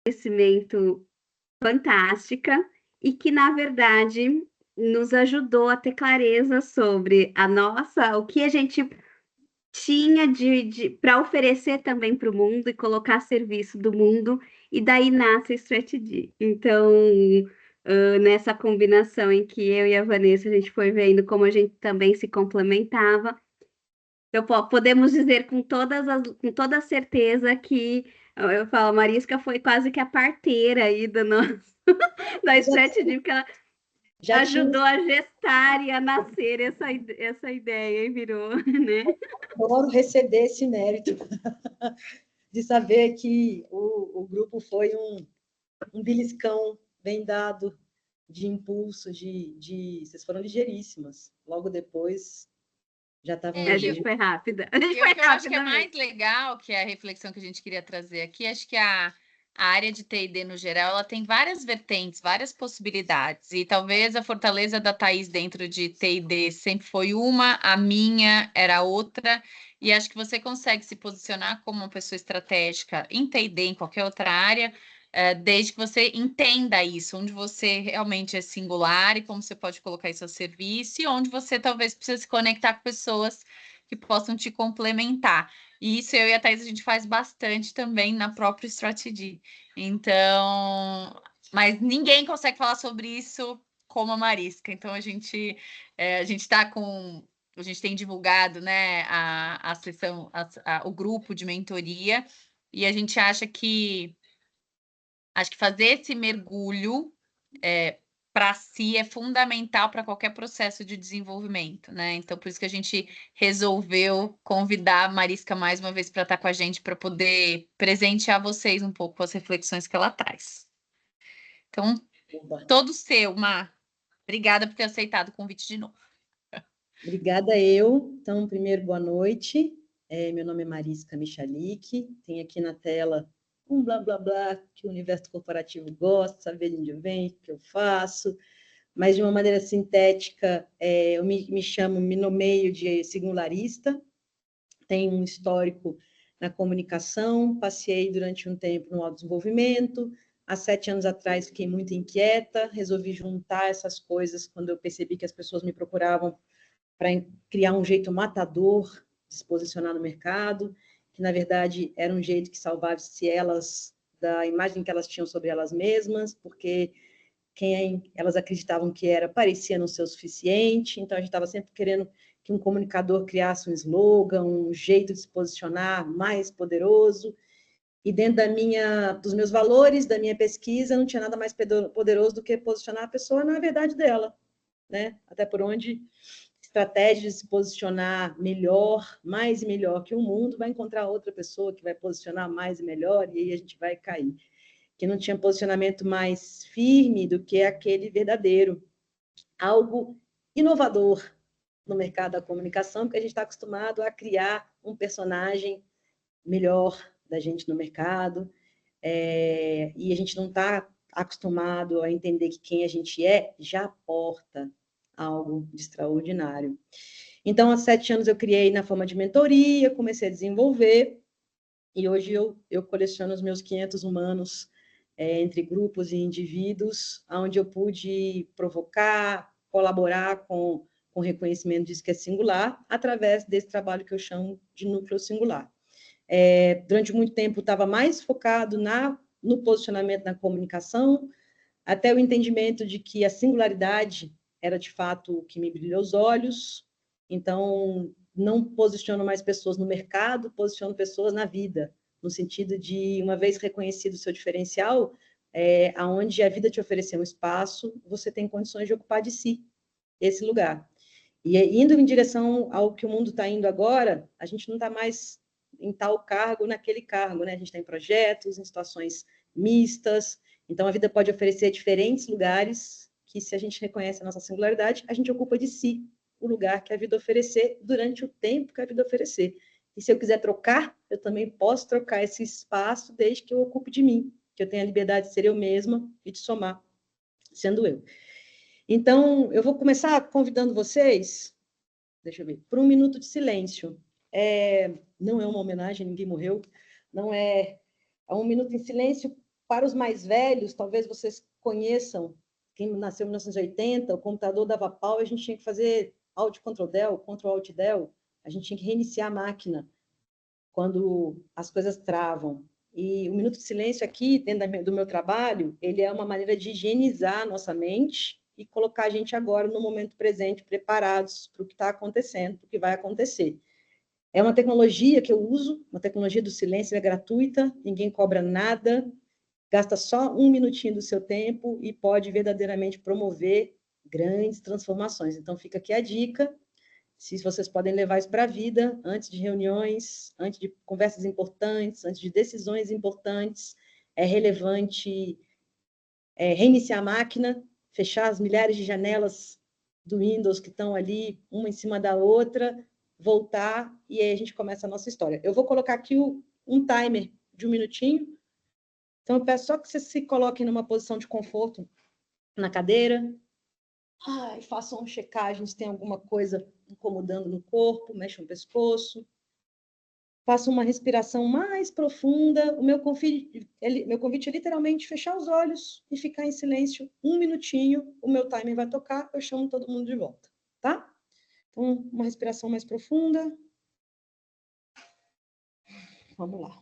conhecimento fantástica e que, na verdade, nos ajudou a ter clareza sobre o que a gente tinha para oferecer também para o mundo e colocar a serviço do mundo, e daí nasce a Strategy. Então, nessa combinação em que eu e a Vanessa, a gente foi vendo como a gente também se complementava, podemos dizer com toda certeza que eu falo, a Marisca foi quase que a parteira aí da Strategy, porque ela Já tinha, ajudou a gestar e a nascer essa ideia e virou, né? adoro receber esse mérito de saber que o grupo foi um beliscão bem dado de impulso, vocês foram ligeiríssimas. Logo depois já estavam A gente foi rápida. A gente E foi o que eu acho que é rápida mesmo. mais legal, que é a reflexão que a gente queria trazer aqui, acho que a área de T&D no geral, ela tem várias vertentes, várias possibilidades, e talvez a fortaleza da Thaís dentro de T&D sempre foi uma, a minha era outra, e acho que você consegue se posicionar como uma pessoa estratégica em T&D, em qualquer outra área, desde que você entenda isso, onde você realmente é singular e como você pode colocar isso a serviço, e onde você talvez precise se conectar com pessoas que possam te complementar. E isso eu e a Thaís a gente faz bastante também na própria Strategy. Então, mas ninguém consegue falar sobre isso como a Marisca. Então a gente está com. A gente tem divulgado, né, a sessão, o grupo de mentoria, e a gente acha que fazer esse mergulho para si é fundamental para qualquer processo de desenvolvimento, né? Então, por isso que a gente resolveu convidar a Marisca mais uma vez para estar com a gente, para poder presentear vocês um pouco com as reflexões que ela traz. Então, todo seu, Mar. Obrigada por ter aceitado o convite de novo. Obrigada eu. Então, primeiro, boa noite. Meu nome é Marisca Michalik. Tem aqui na tela um blá, blá, blá que o universo corporativo gosta, saber de onde eu venho, o que eu faço. Mas, de uma maneira sintética, eu me nomeio de singularista. Tenho um histórico na comunicação, passei durante um tempo no autodesenvolvimento. Há 7 anos atrás, fiquei muito inquieta, resolvi juntar essas coisas quando eu percebi que as pessoas me procuravam para criar um jeito matador de se posicionar no mercado, que na verdade era um jeito que salvasse elas da imagem que elas tinham sobre elas mesmas, porque quem elas acreditavam que era parecia não ser o suficiente, então a gente estava sempre querendo que um comunicador criasse um slogan, um jeito de se posicionar mais poderoso, e dentro dos meus valores, da minha pesquisa, não tinha nada mais poderoso do que posicionar a pessoa na verdade dela, né? Até por onde estratégia de se posicionar melhor, mais e melhor que o mundo, vai encontrar outra pessoa que vai posicionar mais e melhor, e aí a gente vai cair. Que não tinha posicionamento mais firme do que aquele verdadeiro. Algo inovador no mercado da comunicação, porque a gente está acostumado a criar um personagem melhor da gente no mercado, e a gente não está acostumado a entender que quem a gente é já aporta algo de extraordinário. Então, há 7 anos eu criei na forma de mentoria, comecei a desenvolver, e hoje eu coleciono os meus 500 humanos entre grupos e indivíduos, onde eu pude provocar, colaborar com o reconhecimento disso que é singular, através desse trabalho que eu chamo de núcleo singular. Durante muito tempo, estava mais focado no posicionamento na comunicação, até o entendimento de que a singularidade era, de fato, o que me brilhou os olhos. Então, não posiciono mais pessoas no mercado, posiciono pessoas na vida, no sentido de, uma vez reconhecido o seu diferencial, aonde a vida te oferecer um espaço, você tem condições de ocupar de si esse lugar. E indo em direção ao que o mundo está indo agora, a gente não está mais em tal cargo, naquele cargo, né? A gente está em projetos, em situações mistas, então a vida pode oferecer diferentes lugares que, se a gente reconhece a nossa singularidade, a gente ocupa de si o lugar que a vida oferecer durante o tempo que a vida oferecer. E se eu quiser trocar, eu também posso trocar esse espaço desde que eu ocupe de mim, que eu tenha a liberdade de ser eu mesma e de somar, sendo eu. Então, eu vou começar convidando vocês, deixa eu ver, por um minuto de silêncio. Não é uma homenagem, ninguém morreu, não é um minuto em silêncio Para os mais velhos, talvez vocês conheçam, quem nasceu em 1980, o computador dava pau, a gente tinha que fazer Alt Ctrl Del, Ctrl Alt Del, a gente tinha que reiniciar a máquina quando as coisas travam. E o minuto de silêncio aqui, dentro do meu trabalho, ele é uma maneira de higienizar a nossa mente e colocar a gente agora no momento presente, preparados para o que está acontecendo, para o que vai acontecer. É uma tecnologia que eu uso, uma tecnologia do silêncio, é gratuita, ninguém cobra nada, gasta só um minutinho do seu tempo e pode verdadeiramente promover grandes transformações. Então, fica aqui a dica, se vocês podem levar isso para a vida, antes de reuniões, antes de conversas importantes, antes de decisões importantes, é relevante reiniciar a máquina, fechar as milhares de janelas do Windows que estão ali, uma em cima da outra, voltar, e aí a gente começa a nossa história. Eu vou colocar aqui um timer de 1 minutinho, então eu peço só que vocês se coloquem numa posição de conforto na cadeira, façam checagem se tem alguma coisa incomodando no corpo, mexam o pescoço, façam uma respiração mais profunda. O meu convite é literalmente fechar os olhos e ficar em silêncio 1 minutinho, o meu timer vai tocar, eu chamo todo mundo de volta, tá? Então, uma respiração mais profunda. Vamos lá.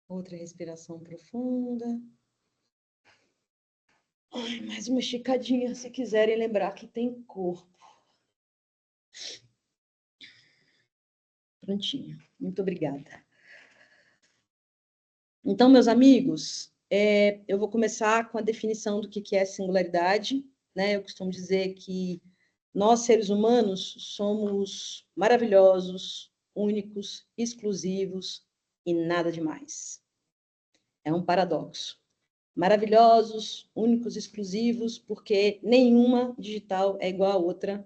Outra respiração profunda. Mais uma esticadinha, se quiserem lembrar que tem corpo. Prontinho. Muito obrigada. Então, meus amigos, eu vou começar com a definição do que é singularidade, né? Eu costumo dizer que nós, seres humanos, somos maravilhosos, únicos, exclusivos e nada demais. É um paradoxo. Maravilhosos, únicos, exclusivos, porque nenhuma digital é igual a outra,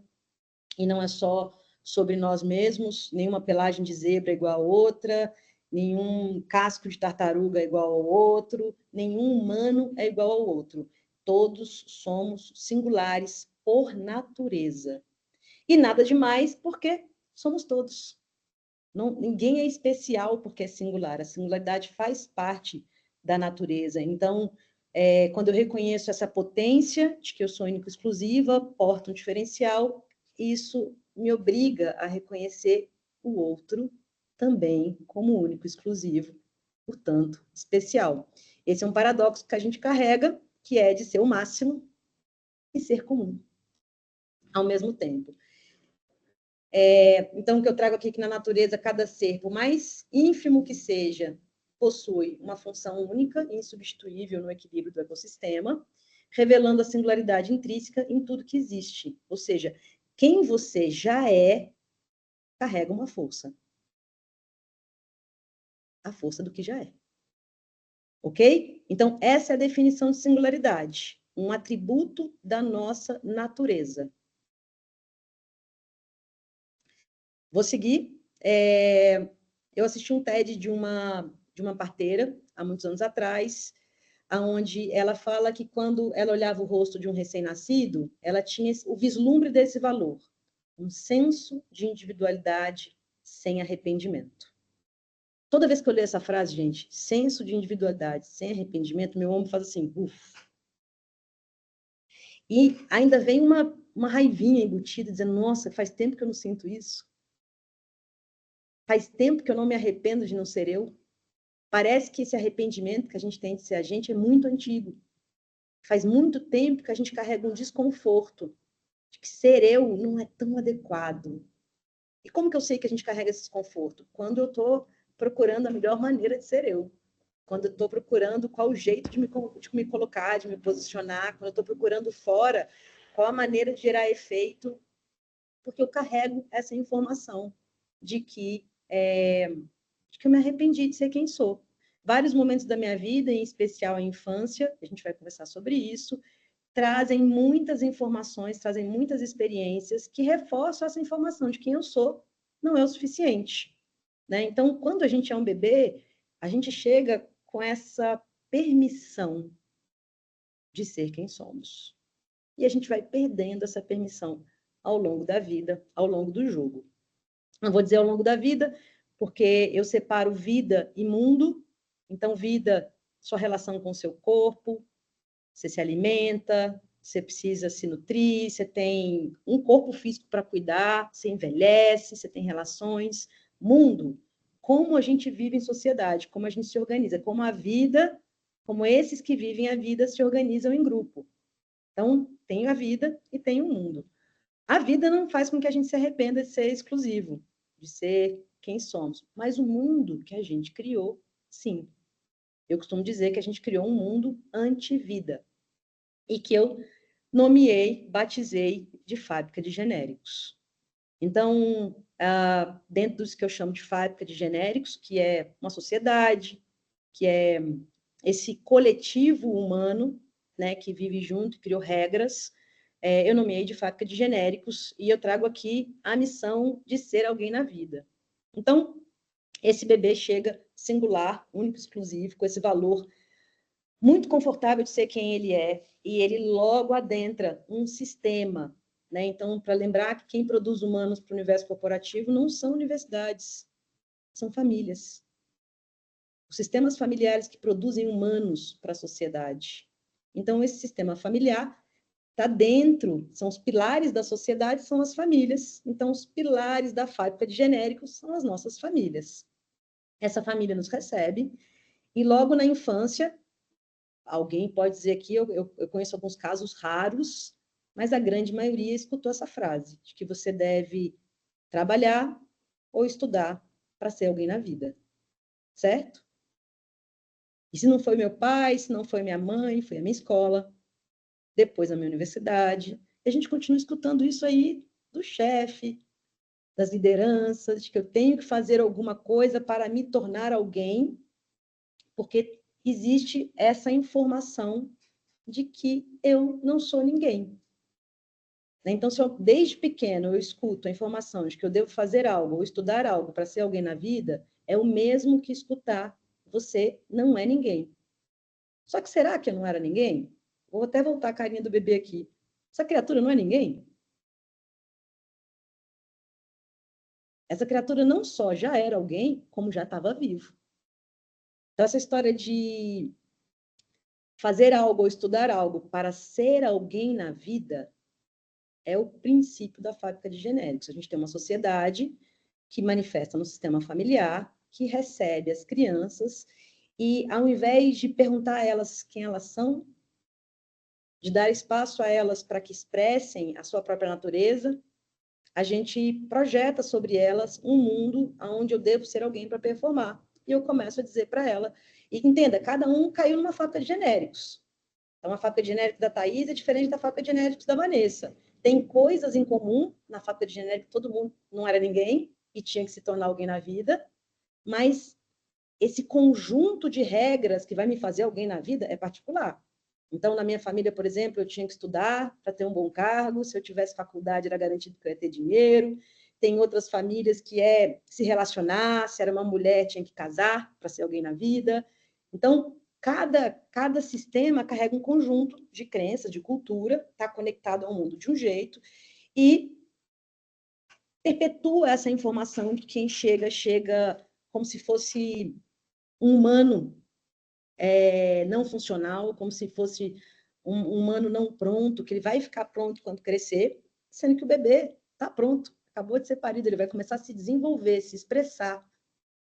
e não é só sobre nós mesmos, nenhuma pelagem de zebra é igual a outra, nenhum casco de tartaruga é igual ao outro, nenhum humano é igual ao outro. Todos somos singulares por natureza. E nada demais, porque somos todos. Ninguém é especial porque é singular. A singularidade faz parte da natureza. Então, quando eu reconheço essa potência de que eu sou única e exclusiva, porto um diferencial, isso me obriga a reconhecer o outro também como único e exclusivo, portanto, especial. Esse é um paradoxo que a gente carrega, que é de ser o máximo e ser comum ao mesmo tempo. Então, o que eu trago aqui é que na natureza, cada ser, por mais ínfimo que seja, possui uma função única e insubstituível no equilíbrio do ecossistema, revelando a singularidade intrínseca em tudo que existe. Ou seja, quem você já é, carrega uma força. A força do que já é. Ok? Então, essa é a definição de singularidade. Um atributo da nossa natureza. Vou seguir. Eu assisti um TED de uma parteira, há muitos anos atrás, onde ela fala que quando ela olhava o rosto de um recém-nascido, ela tinha o vislumbre desse valor, um senso de individualidade sem arrependimento. Toda vez que eu leio essa frase, gente, senso de individualidade sem arrependimento, meu ombro faz assim, uff. E ainda vem uma raivinha embutida, dizendo, nossa, faz tempo que eu não sinto isso. Faz tempo que eu não me arrependo de não ser eu. Parece que esse arrependimento que a gente tem de ser a gente é muito antigo. Faz muito tempo que a gente carrega um desconforto de que ser eu não é tão adequado. E como que eu sei que a gente carrega esse desconforto? Quando eu estou procurando a melhor maneira de ser eu. Quando eu estou procurando qual o jeito de me colocar, de me posicionar. Quando eu estou procurando fora qual a maneira de gerar efeito. Porque eu carrego essa informação de que eu me arrependi de ser quem sou. Vários momentos da minha vida, em especial a infância, a gente vai conversar sobre isso, trazem muitas informações, trazem muitas experiências que reforçam essa informação de quem eu sou não é o suficiente. Né? Então, quando a gente é um bebê, a gente chega com essa permissão de ser quem somos. E a gente vai perdendo essa permissão ao longo da vida, ao longo do jogo. Não vou dizer ao longo da vida, porque eu separo vida e mundo. Então, vida, sua relação com o seu corpo, você se alimenta, você precisa se nutrir, você tem um corpo físico para cuidar, você envelhece, você tem relações. Mundo, como a gente vive em sociedade, como a gente se organiza, como a vida, como esses que vivem a vida se organizam em grupo. Então, tem a vida e tem o mundo. A vida não faz com que a gente se arrependa de ser exclusivo, de ser quem somos. Mas o mundo que a gente criou, sim. Eu costumo dizer que a gente criou um mundo anti-vida. E que eu nomeei, batizei de fábrica de genéricos. Então, dentro dos que eu chamo de fábrica de genéricos, que é uma sociedade, que é esse coletivo humano, né, que vive junto, criou regras, eu nomeei de fábrica de genéricos e eu trago aqui a missão de ser alguém na vida. Então, esse bebê chega singular, único, exclusivo, com esse valor muito confortável de ser quem ele é, e ele logo adentra um sistema. Né? Então, para lembrar que quem produz humanos para o universo corporativo não são universidades, são famílias. Os sistemas familiares que produzem humanos para a sociedade. Então, esse sistema familiar está dentro, são os pilares da sociedade, são as famílias. Então, os pilares da fábrica de genéricos são as nossas famílias. Essa família nos recebe, e logo na infância, alguém pode dizer aqui, eu conheço alguns casos raros, mas a grande maioria escutou essa frase, de que você deve trabalhar ou estudar para ser alguém na vida. Certo? E se não foi meu pai, se não foi minha mãe, foi a minha escola, depois a minha universidade. E a gente continua escutando isso aí do chefe, das lideranças, de que eu tenho que fazer alguma coisa para me tornar alguém, porque existe essa informação de que eu não sou ninguém. Então, se eu, desde pequeno, eu escuto a informação de que eu devo fazer algo ou estudar algo para ser alguém na vida, é o mesmo que escutar você não é ninguém. Só que será que eu não era ninguém? Vou até voltar a carinha do bebê aqui. Essa criatura não é ninguém? Essa criatura não só já era alguém, como já estava vivo. Então, essa história de fazer algo ou estudar algo para ser alguém na vida é o princípio da fábrica de genéricos. A gente tem uma sociedade que manifesta no sistema familiar, que recebe as crianças e, ao invés de perguntar a elas quem elas são, de dar espaço a elas para que expressem a sua própria natureza, a gente projeta sobre elas um mundo onde eu devo ser alguém para performar. E eu começo a dizer para ela, e entenda, cada um caiu numa fábrica de genéricos. Então, a fábrica de genéricos da Thaís é diferente da fábrica de genéricos da Vanessa. Tem coisas em comum na fábrica de genéricos, todo mundo não era ninguém e tinha que se tornar alguém na vida, mas esse conjunto de regras que vai me fazer alguém na vida é particular. Então, na minha família, por exemplo, eu tinha que estudar para ter um bom cargo, se eu tivesse faculdade era garantido que eu ia ter dinheiro. Tem outras famílias que é se relacionar, se era uma mulher, tinha que casar para ser alguém na vida. Então, cada sistema carrega um conjunto de crenças, de cultura, está conectado ao mundo de um jeito, e perpetua essa informação de quem chega como se fosse um humano não funcional, como se fosse um humano não pronto, que ele vai ficar pronto quando crescer, sendo que o bebê está pronto, acabou de ser parido, ele vai começar a se desenvolver, se expressar,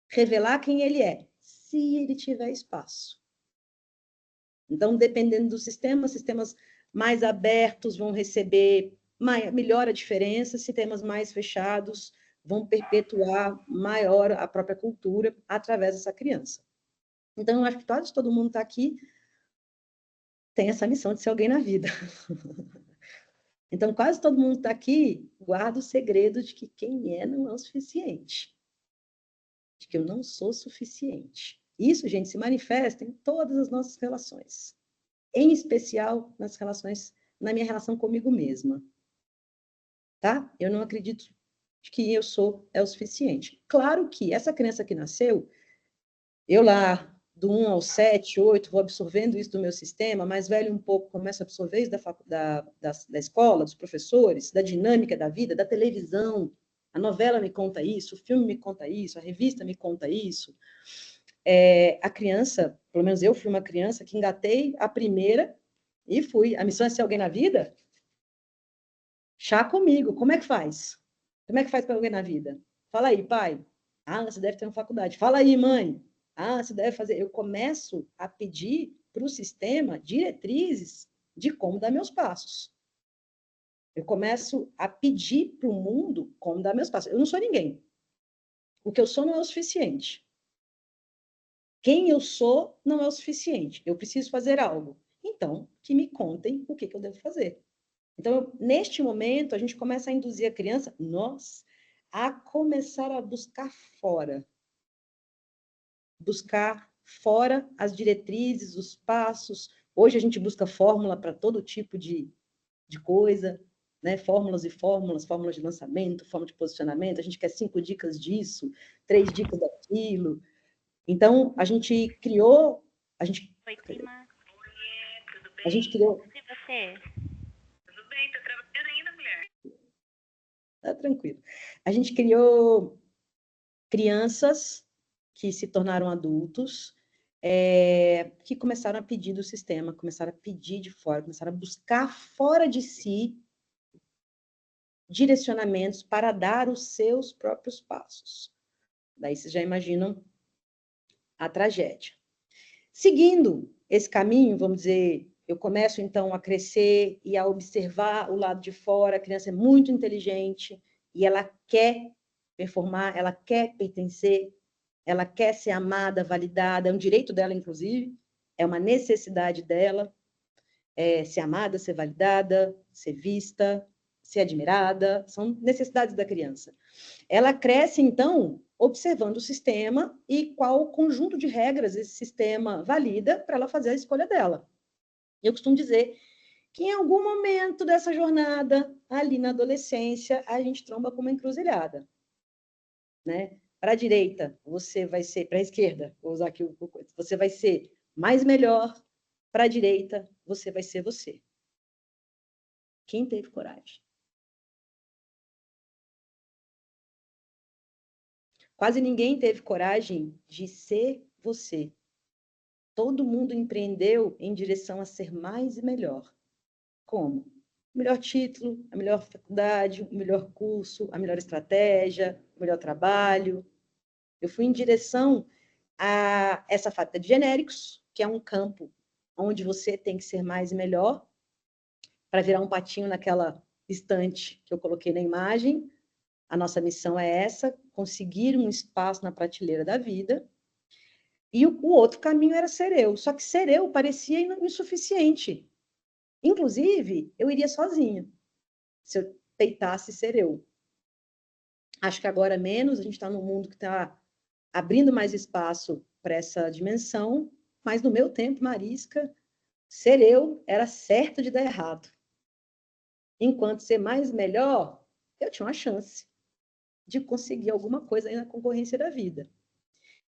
revelar quem ele é. se ele tiver espaço. Então, dependendo do sistema, sistemas mais abertos vão receber melhor a diferença, sistemas mais fechados vão perpetuar maior a própria cultura através dessa criança. Então, eu acho que quase todo mundo está aqui tem essa missão de ser alguém na vida. Então, quase todo mundo está aqui guarda o segredo de que quem é não é o suficiente. De que eu não sou suficiente. Isso, gente, se manifesta em todas as nossas relações. Em especial nas relações, na minha relação comigo mesma. Tá? Eu não acredito que eu sou é o suficiente. Claro que essa criança que nasceu, eu lá, do 1 ao 7, 8, vou absorvendo isso do meu sistema, mais velho um pouco, começo a absorver isso da escola, dos professores, da dinâmica da vida, da televisão. A novela me conta isso, o filme me conta isso, a revista me conta isso. A criança, pelo menos eu fui uma criança que engatei a primeira e fui. A missão é ser alguém na vida? Chá comigo, como é que faz? Como é que faz para alguém na vida? Fala aí, pai. Ah, você deve ter uma faculdade. Fala aí, mãe. Ah, você deve fazer. Eu começo a pedir para o sistema diretrizes de como dar meus passos. Eu começo a pedir para o mundo como dar meus passos. Eu não sou ninguém. O que eu sou não é o suficiente. Quem eu sou não é o suficiente. Eu preciso fazer algo. Então, que me contem o que eu devo fazer. Então, neste momento, a gente começa a induzir a criança, nós, a começar a buscar fora. Buscar fora as diretrizes, os passos. Hoje a gente busca fórmula para todo tipo de coisa, né? Fórmulas e fórmulas, fórmulas de lançamento, fórmula de posicionamento. A gente quer 5 dicas disso, 3 dicas daquilo. Então, a gente criou... Oi, prima. Tudo bem? A gente criou... E você? Tudo bem, tá trabalhando ainda, mulher? Tá tranquilo. A gente criou crianças que se tornaram adultos, que começaram a pedir do sistema, começaram a pedir de fora, começaram a buscar fora de si direcionamentos para dar os seus próprios passos. Daí vocês já imaginam a tragédia. Seguindo esse caminho, vamos dizer, eu começo então a crescer e a observar o lado de fora. A criança é muito inteligente e ela quer performar, ela quer pertencer, ela quer ser amada, validada, é um direito dela, inclusive, é uma necessidade dela, ser amada, ser validada, ser vista, ser admirada, são necessidades da criança. Ela cresce, então, observando o sistema e qual o conjunto de regras esse sistema valida para ela fazer a escolha dela. Eu costumo dizer que em algum momento dessa jornada, ali na adolescência, a gente tromba com uma encruzilhada, né? Para a direita, você vai ser, para a esquerda, vou usar aqui você vai ser mais melhor, para a direita, você vai ser você. Quem teve coragem? Quase ninguém teve coragem de ser você. Todo mundo empreendeu em direção a ser mais e melhor. Como? O melhor título, a melhor faculdade, o melhor curso, a melhor estratégia, o melhor trabalho. Eu fui em direção a essa fábrica de genéricos, que é um campo onde você tem que ser mais e melhor para virar um patinho naquela estante que eu coloquei na imagem. A nossa missão é essa, conseguir um espaço na prateleira da vida. E o outro caminho era ser eu. Só que ser eu parecia insuficiente. Inclusive, eu iria sozinha, se eu tentasse ser eu. Acho que agora menos, a gente está num mundo que está abrindo mais espaço para essa dimensão, mas no meu tempo, Marisca, ser eu era certo de dar errado. Enquanto ser mais melhor, eu tinha uma chance de conseguir alguma coisa aí na concorrência da vida.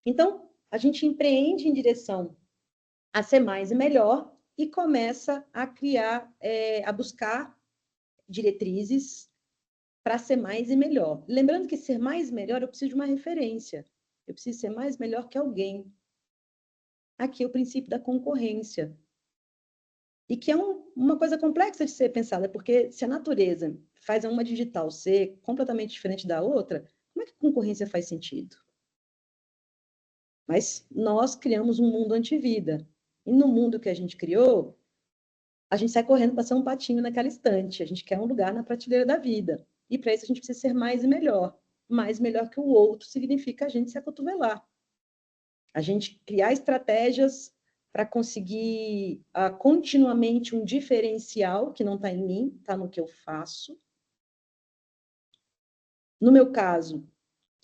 Então, a gente empreende em direção a ser mais e melhor e começa a criar, a buscar diretrizes para ser mais e melhor. Lembrando que ser mais e melhor, eu preciso de uma referência. Eu preciso ser mais melhor que alguém. Aqui é o princípio da concorrência. E que é uma coisa complexa de ser pensada, porque se a natureza faz uma digital ser completamente diferente da outra, como é que a concorrência faz sentido? Mas nós criamos um mundo antivida. E no mundo que a gente criou, a gente sai correndo para ser um patinho naquela estante. A gente quer um lugar na prateleira da vida. E para isso a gente precisa ser mais e melhor. Mais melhor que o outro significa a gente se acotovelar. A gente criar estratégias para conseguir continuamente um diferencial que não está em mim, está no que eu faço. No meu caso,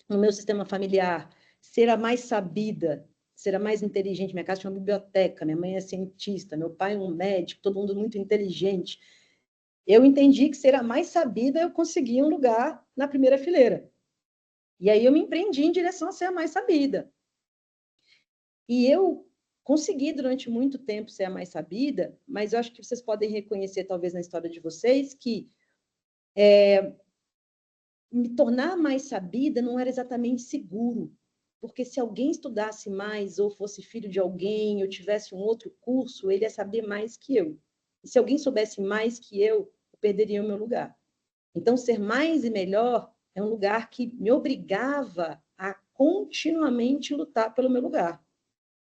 no meu sistema familiar, ser a mais sabida, ser a mais inteligente. Minha casa tinha uma biblioteca, minha mãe é cientista, meu pai é um médico, todo mundo muito inteligente. Eu entendi que ser a mais sabida, eu conseguia um lugar na primeira fileira. E aí eu me empreendi em direção a ser a mais sabida. E eu consegui durante muito tempo ser a mais sabida, mas eu acho que vocês podem reconhecer, talvez na história de vocês, que me tornar mais sabida não era exatamente seguro, porque se alguém estudasse mais, ou fosse filho de alguém, ou tivesse um outro curso, ele ia saber mais que eu. E se alguém soubesse mais que eu perderia o meu lugar. Então, ser mais e melhor é um lugar que me obrigava a continuamente lutar pelo meu lugar,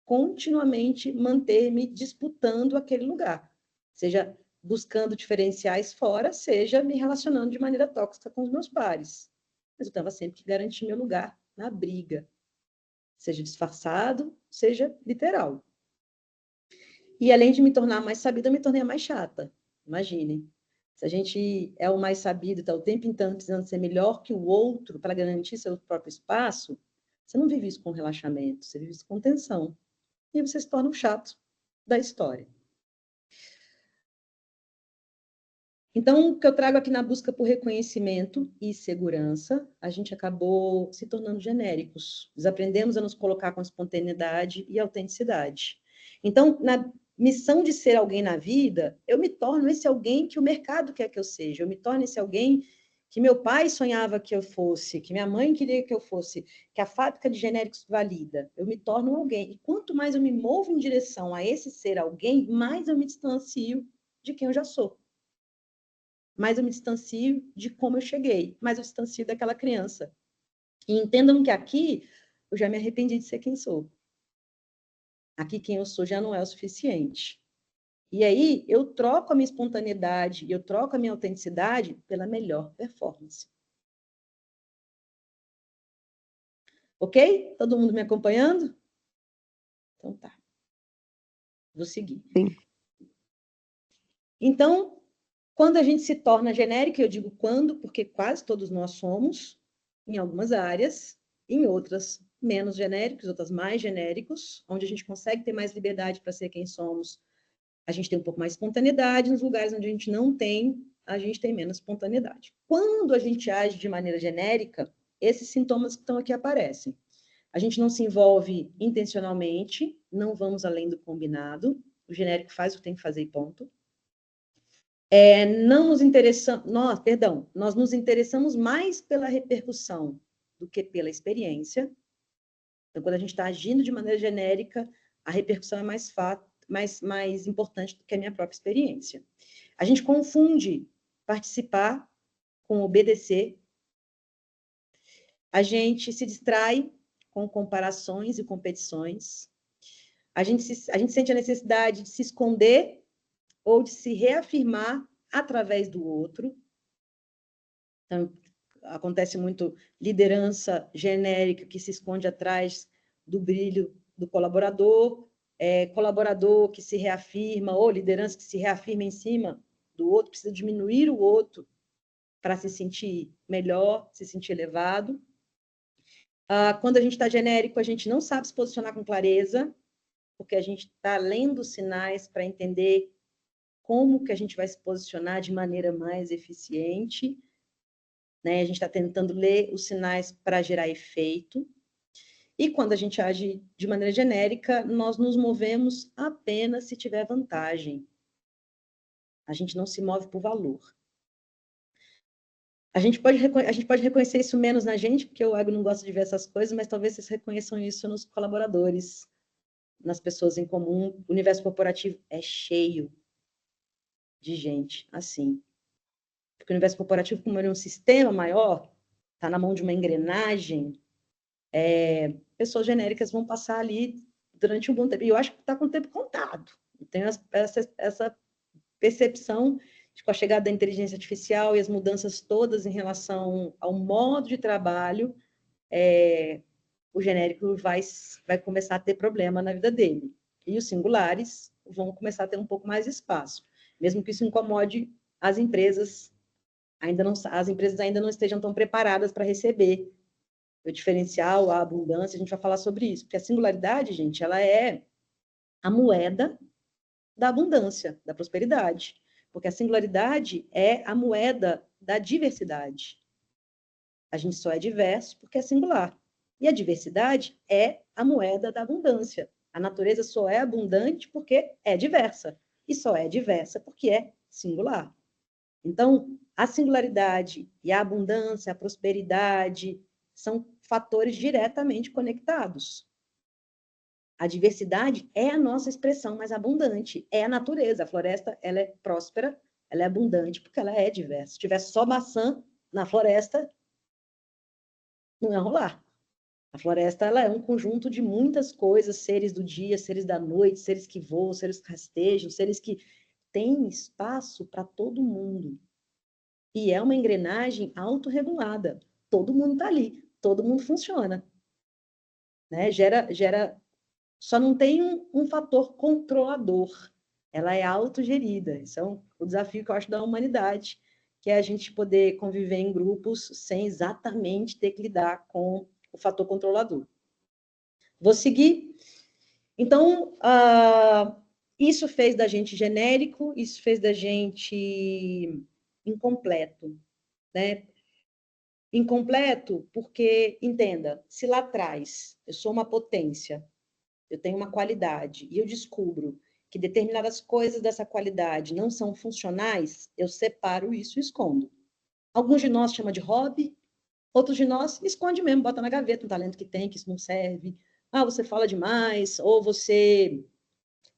continuamente manter-me disputando aquele lugar, seja buscando diferenciais fora, seja me relacionando de maneira tóxica com os meus pares. Mas eu estava sempre que garantir meu lugar na briga, seja disfarçado, seja literal. E além de me tornar mais sabida, eu me tornei a mais chata. Imagine. Se a gente é o mais sabido, está o tempo inteiro precisando ser melhor que o outro para garantir seu próprio espaço, você não vive isso com relaxamento, você vive isso com tensão. E você se torna o chato da história. Então, o que eu trago aqui na busca por reconhecimento e segurança, a gente acabou se tornando genéricos. Desaprendemos a nos colocar com espontaneidade e autenticidade. Então, na missão de ser alguém na vida, eu me torno esse alguém que o mercado quer que eu seja. Eu me torno esse alguém que meu pai sonhava que eu fosse, que minha mãe queria que eu fosse, que a fábrica de genéricos valida. Eu me torno alguém. E quanto mais eu me movo em direção a esse ser alguém, mais eu me distancio de quem eu já sou. Mais eu me distancio de como eu cheguei, mais eu me distancio daquela criança. E entendam que aqui eu já me arrependi de ser quem sou. Aqui quem eu sou já não é o suficiente. E aí eu troco a minha espontaneidade, eu troco a minha autenticidade pela melhor performance. Ok? Todo mundo me acompanhando? Então tá. Vou seguir. Sim. Então, quando a gente se torna genérico, eu digo quando, porque quase todos nós somos, em algumas áreas, em outras menos genéricos, outras mais genéricos, onde a gente consegue ter mais liberdade para ser quem somos, a gente tem um pouco mais de espontaneidade, nos lugares onde a gente não tem, a gente tem menos espontaneidade. Quando a gente age de maneira genérica, esses sintomas que estão aqui aparecem. A gente não se envolve intencionalmente, não vamos além do combinado, o genérico faz o que tem que fazer e ponto. Não nos interessamos, nós nos interessamos mais pela repercussão do que pela experiência. Então, quando a gente está agindo de maneira genérica, a repercussão é mais importante do que a minha própria experiência. A gente confunde participar com obedecer. A gente se distrai com comparações e competições. A gente sente a necessidade de se esconder ou de se reafirmar através do outro. Então, acontece muito liderança genérica que se esconde atrás do brilho do colaborador, colaborador que se reafirma, ou liderança que se reafirma em cima do outro, precisa diminuir o outro para se sentir melhor, se sentir elevado. Quando a gente está genérico, a gente não sabe se posicionar com clareza, porque a gente está lendo sinais para entender como que a gente vai se posicionar de maneira mais eficiente, né? A gente está tentando ler os sinais para gerar efeito. E quando a gente age de maneira genérica, nós nos movemos apenas se tiver vantagem. A gente não se move por valor. A gente pode reconhecer isso menos na gente, porque o ego não gosta de ver essas coisas, mas talvez vocês reconheçam isso nos colaboradores, nas pessoas em comum. O universo corporativo é cheio de gente assim. Porque o universo corporativo, como ele é um sistema maior, está na mão de uma engrenagem, pessoas genéricas vão passar ali durante um bom tempo. E eu acho que está com o tempo contado. Eu tenho essa percepção de que com a chegada da inteligência artificial e as mudanças todas em relação ao modo de trabalho, o genérico vai começar a ter problema na vida dele. E os singulares vão começar a ter um pouco mais de espaço, mesmo que isso incomode as empresas. As empresas ainda não estejam tão preparadas para receber o diferencial, a abundância. A gente vai falar sobre isso, porque a singularidade, gente, ela é a moeda da abundância, da prosperidade, porque a singularidade é a moeda da diversidade. A gente só é diverso porque é singular. E a diversidade é a moeda da abundância. A natureza só é abundante porque é diversa. E só é diversa porque é singular. Então, a singularidade e a abundância, a prosperidade, são fatores diretamente conectados. A diversidade é a nossa expressão mais abundante, é a natureza. A floresta, ela é próspera, ela é abundante porque ela é diversa. Se tivesse só maçã na floresta, não ia rolar. A floresta, ela é um conjunto de muitas coisas, seres do dia, seres da noite, seres que voam, seres que rastejam, seres que têm espaço para todo mundo. E é uma engrenagem autorregulada. Todo mundo está ali, todo mundo funciona. Né? Só não tem um fator controlador. Ela é autogerida. Esse é o desafio que eu acho da humanidade, que é a gente poder conviver em grupos sem exatamente ter que lidar com o fator controlador. Vou seguir. Então, isso fez da gente genérico, isso fez da gente incompleto, né? Incompleto porque, entenda, se lá atrás eu sou uma potência, eu tenho uma qualidade, e eu descubro que determinadas coisas dessa qualidade não são funcionais, eu separo isso e escondo. Alguns de nós chamam de hobby, outros de nós esconde mesmo, bota na gaveta um talento que tem, que isso não serve. Ah, você fala demais, ou você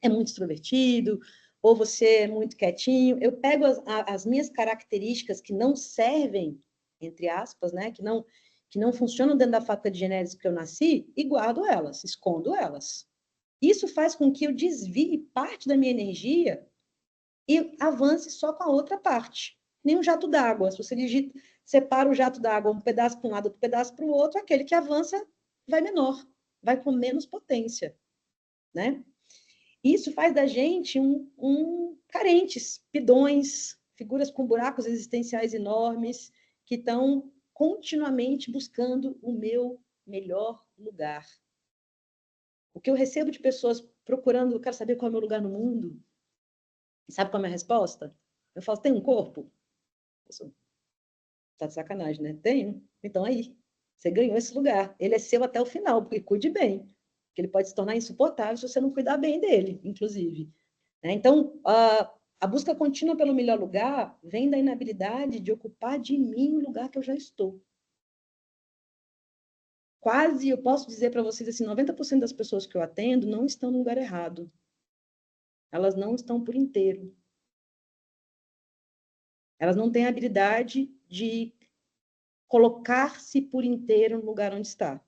é muito extrovertido, ou você é muito quietinho. Eu pego as minhas características que não servem, entre aspas, né, que não funcionam dentro da fábrica de genéricos que eu nasci, e guardo elas, escondo elas. Isso faz com que eu desvie parte da minha energia e avance só com a outra parte. Nem um jato d'água. Se você separa o jato d'água um pedaço para um lado, outro pedaço para o outro, aquele que avança vai menor, vai com menos potência, né? Isso faz da gente carentes, pidões, figuras com buracos existenciais enormes, que estão continuamente buscando o meu melhor lugar. O que eu recebo de pessoas procurando, eu quero saber qual é o meu lugar no mundo. E sabe qual é a minha resposta? Eu falo, tem um corpo? Tá de sacanagem, né? Tenho. Então aí, você ganhou esse lugar. Ele é seu até o final, porque cuide bem. Porque ele pode se tornar insuportável se você não cuidar bem dele, inclusive. Então, a busca contínua pelo melhor lugar vem da inabilidade de ocupar de mim o lugar que eu já estou. Quase, eu posso dizer para vocês assim, 90% das pessoas que eu atendo não estão no lugar errado. Elas não estão por inteiro. Elas não têm a habilidade de colocar-se por inteiro no lugar onde está.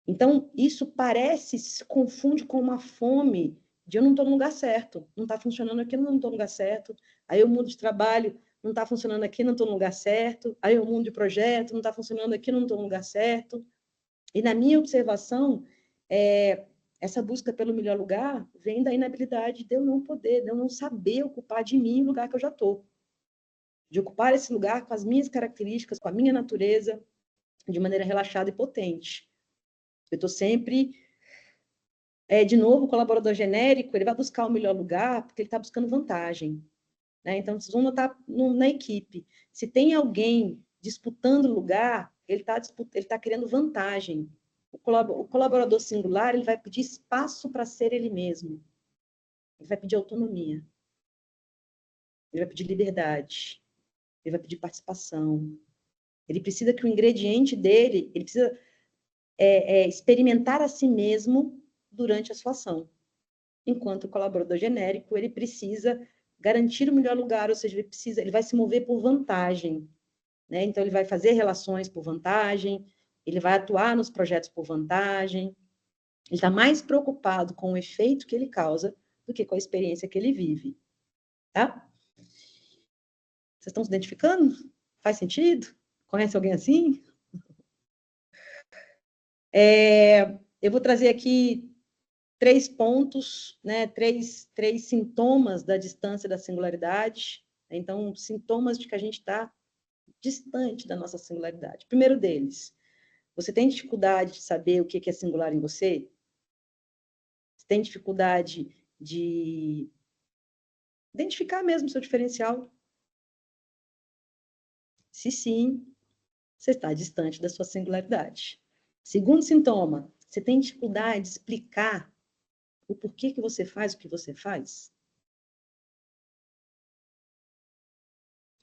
Então, isso se confunde com uma fome de eu não estou no lugar certo, não está funcionando aqui, não estou no lugar certo, aí eu mudo de trabalho, não está funcionando aqui, não estou no lugar certo, aí eu mudo de projeto, não está funcionando aqui, não estou no lugar certo. E na minha observação, essa busca pelo melhor lugar vem da inabilidade de eu não poder, de eu não saber ocupar de mim o lugar que eu já estou. De ocupar esse lugar com as minhas características, com a minha natureza, de maneira relaxada e potente. Eu estou sempre... de novo, o colaborador genérico, ele vai buscar o melhor lugar porque ele está buscando vantagem. Né? Então, vocês vão notar na equipe. Se tem alguém disputando lugar, ele está querendo vantagem. O colaborador singular, ele vai pedir espaço para ser ele mesmo. Ele vai pedir autonomia. Ele vai pedir liberdade. Ele vai pedir participação. Ele precisa que o ingrediente dele, ele precisa experimentar a si mesmo durante a sua ação. Enquanto o colaborador genérico, ele precisa garantir o melhor lugar, ou seja, ele vai se mover por vantagem. Né? Então, ele vai fazer relações por vantagem, ele vai atuar nos projetos por vantagem, ele está mais preocupado com o efeito que ele causa do que com a experiência que ele vive, tá? Vocês estão se identificando? Faz sentido? Conhece alguém assim? Eu vou trazer aqui 3 pontos, né? Três sintomas da distância da singularidade. Então, sintomas de que a gente está distante da nossa singularidade. Primeiro deles, você tem dificuldade de saber o que é singular em você? Você tem dificuldade de identificar mesmo o seu diferencial? Se sim, você está distante da sua singularidade. Segundo sintoma, você tem dificuldade de explicar o porquê que você faz o que você faz?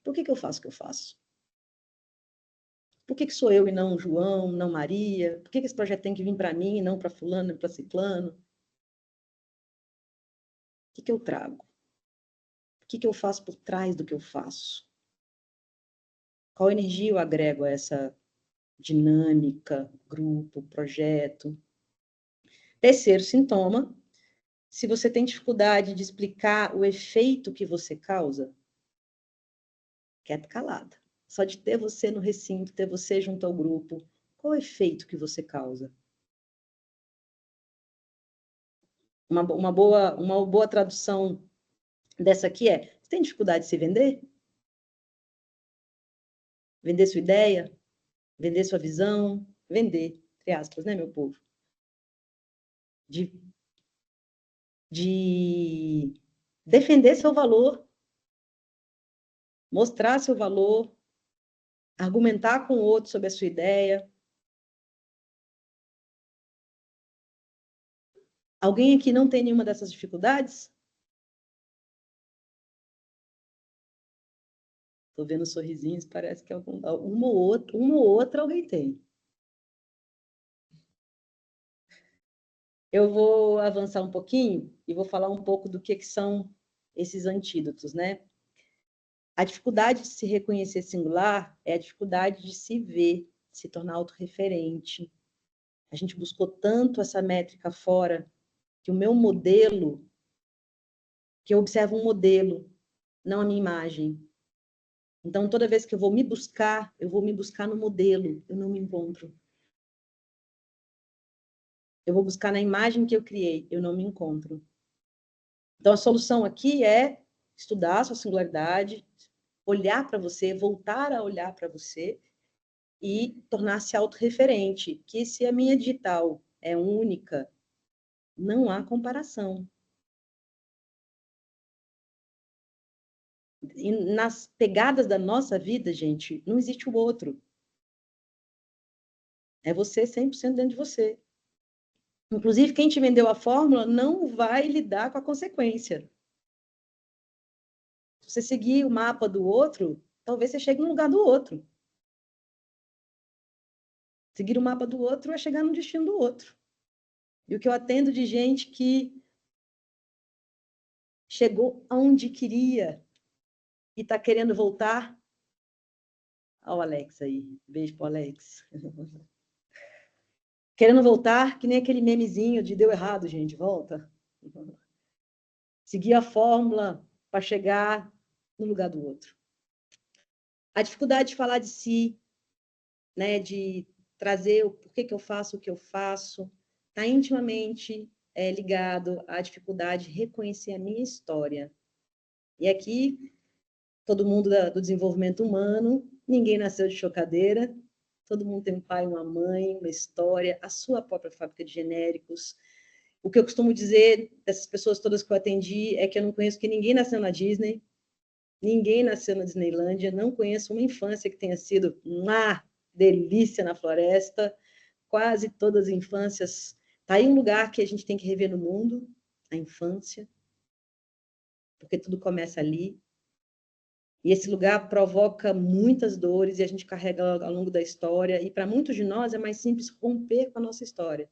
Por que eu faço o que eu faço? Por que sou eu e não João, não Maria? Por que esse projeto tem que vir para mim e não para fulano e para ciclano? O que eu trago? O que eu faço por trás do que eu faço? Qual energia eu agrego a essa dinâmica, grupo, projeto? Terceiro sintoma, se você tem dificuldade de explicar o efeito que você causa, quieta calada. Só de ter você no recinto, ter você junto ao grupo, qual o efeito que você causa? Uma boa tradução dessa aqui é: você tem dificuldade de se vender? Vender sua ideia? Vender sua visão? Vender, entre aspas, né, meu povo? De defender seu valor, mostrar seu valor, argumentar com o outro sobre a sua ideia. Alguém aqui não tem nenhuma dessas dificuldades? Estou vendo sorrisinhos, parece que uma ou outra alguém tem. Eu vou avançar um pouquinho e vou falar um pouco do que são esses antídotos, né? A dificuldade de se reconhecer singular é a dificuldade de se ver, se tornar autorreferente. A gente buscou tanto essa métrica fora que o meu modelo, que eu observo um modelo, não a minha imagem. Então, toda vez que eu vou me buscar no modelo, eu não me encontro. Eu vou buscar na imagem que eu criei, eu não me encontro. Então, a solução aqui é estudar a sua singularidade, olhar para você, voltar a olhar para você e tornar-se autorreferente, que se a minha digital é única, não há comparação. E nas pegadas da nossa vida, gente, não existe o outro. É você 100% dentro de você. Inclusive, quem te vendeu a fórmula não vai lidar com a consequência. Se você seguir o mapa do outro, talvez você chegue no lugar do outro. Seguir o mapa do outro é chegar no destino do outro. E o que eu atendo de gente que chegou aonde queria e está querendo voltar. Olha o Alex aí. Beijo pro Alex. Querendo voltar, que nem aquele memezinho de deu errado, gente, volta. Seguir a fórmula para chegar no lugar do outro. A dificuldade de falar de si, né, de trazer o porquê que eu faço o que eu faço, está intimamente ligado à dificuldade de reconhecer a minha história. E aqui, todo mundo do desenvolvimento humano, ninguém nasceu de chocadeira, todo mundo tem um pai, uma mãe, uma história, a sua própria fábrica de genéricos. O que eu costumo dizer dessas pessoas todas que eu atendi é que eu não conheço que ninguém nasceu na Disney, ninguém nasceu na Disneylândia, não conheço uma infância que tenha sido uma delícia na floresta, quase todas as infâncias. Está aí um lugar que a gente tem que rever no mundo, a infância, porque tudo começa ali. E esse lugar provoca muitas dores e a gente carrega ao longo da história. E para muitos de nós é mais simples romper com a nossa história.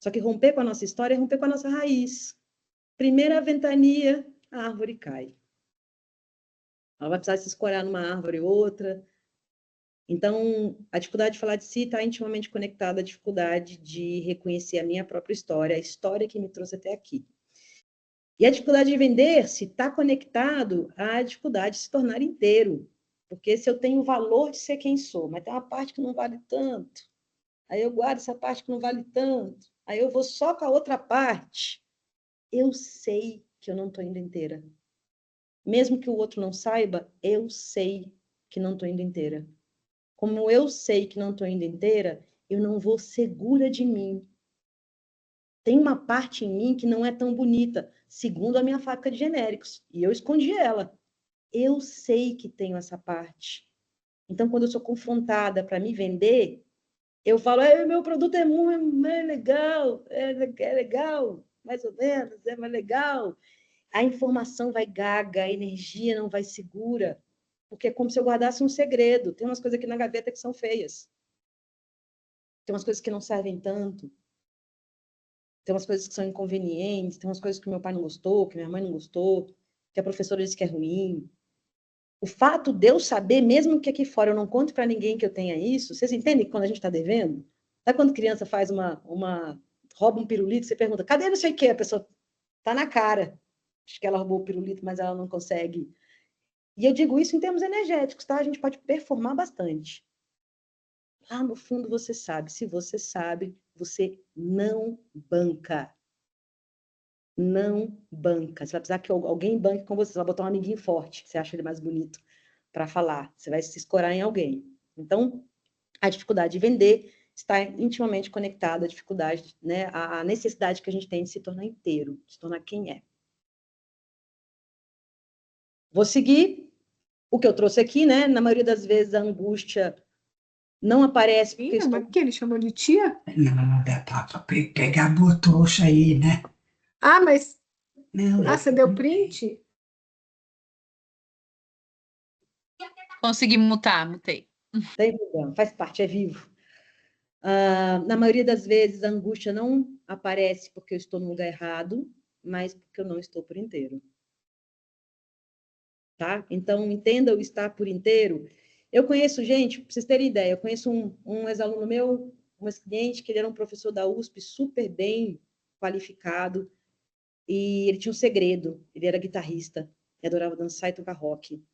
Só que romper com a nossa história é romper com a nossa raiz. Primeira ventania, a árvore cai. Ela vai precisar se escorar numa árvore ou outra. Então, a dificuldade de falar de si está intimamente conectada à dificuldade de reconhecer a minha própria história, a história que me trouxe até aqui. E a dificuldade de vender-se está conectado à dificuldade de se tornar inteiro. Porque se eu tenho o valor de ser quem sou, mas tem uma parte que não vale tanto, aí eu guardo essa parte que não vale tanto, aí eu vou só com a outra parte, eu sei que eu não estou indo inteira. Mesmo que o outro não saiba, eu sei que não estou indo inteira. Como eu sei que não estou indo inteira, eu não vou segura de mim. Tem uma parte em mim que não é tão bonita, segundo a minha fábrica de genéricos, e eu escondi ela. Eu sei que tenho essa parte. Então, quando eu sou confrontada para me vender, eu falo, meu produto é muito legal, é legal, mais ou menos, é mais legal. A informação vai gaga, a energia não vai segura, porque é como se eu guardasse um segredo. Tem umas coisas aqui na gaveta que são feias. Tem umas coisas que não servem tanto. Tem umas coisas que são inconvenientes, tem umas coisas que meu pai não gostou, que minha mãe não gostou, que a professora disse que é ruim. O fato de eu saber, mesmo que aqui fora eu não conte para ninguém que eu tenha isso, vocês entendem que quando a gente está devendo? Sabe quando criança faz rouba um pirulito, você pergunta, cadê não sei o quê? A pessoa tá na cara. Acho que ela roubou o pirulito, mas ela não consegue. E eu digo isso em termos energéticos, tá? A gente pode performar bastante. Lá no fundo você sabe. Se você sabe, você não banca. Não banca. Você vai precisar que alguém banque com você. Você vai botar um amiguinho forte, que você acha ele mais bonito para falar. Você vai se escorar em alguém. Então, a dificuldade de vender está intimamente conectada à dificuldade, né, à necessidade que a gente tem de se tornar inteiro, de se tornar quem é. Vou seguir o que eu trouxe aqui, né? Na maioria das vezes a angústia não aparece porque Mas por que ele chamou de tia? Não, dá pra pegar a trouxa aí, né? Ah, mas Não, você deu print? Consegui mutar, mutei. tem problema, faz parte, é vivo. Na maioria das vezes a angústia não aparece porque eu estou no lugar errado, mas porque eu não estou por inteiro. Tá? Então, entenda o estar por inteiro. Eu conheço gente, para vocês terem ideia, eu conheço um ex-aluno meu, um ex-cliente, que ele era um professor da USP, super bem qualificado, e ele tinha um segredo, ele era guitarrista, e adorava dançar e tocar rock.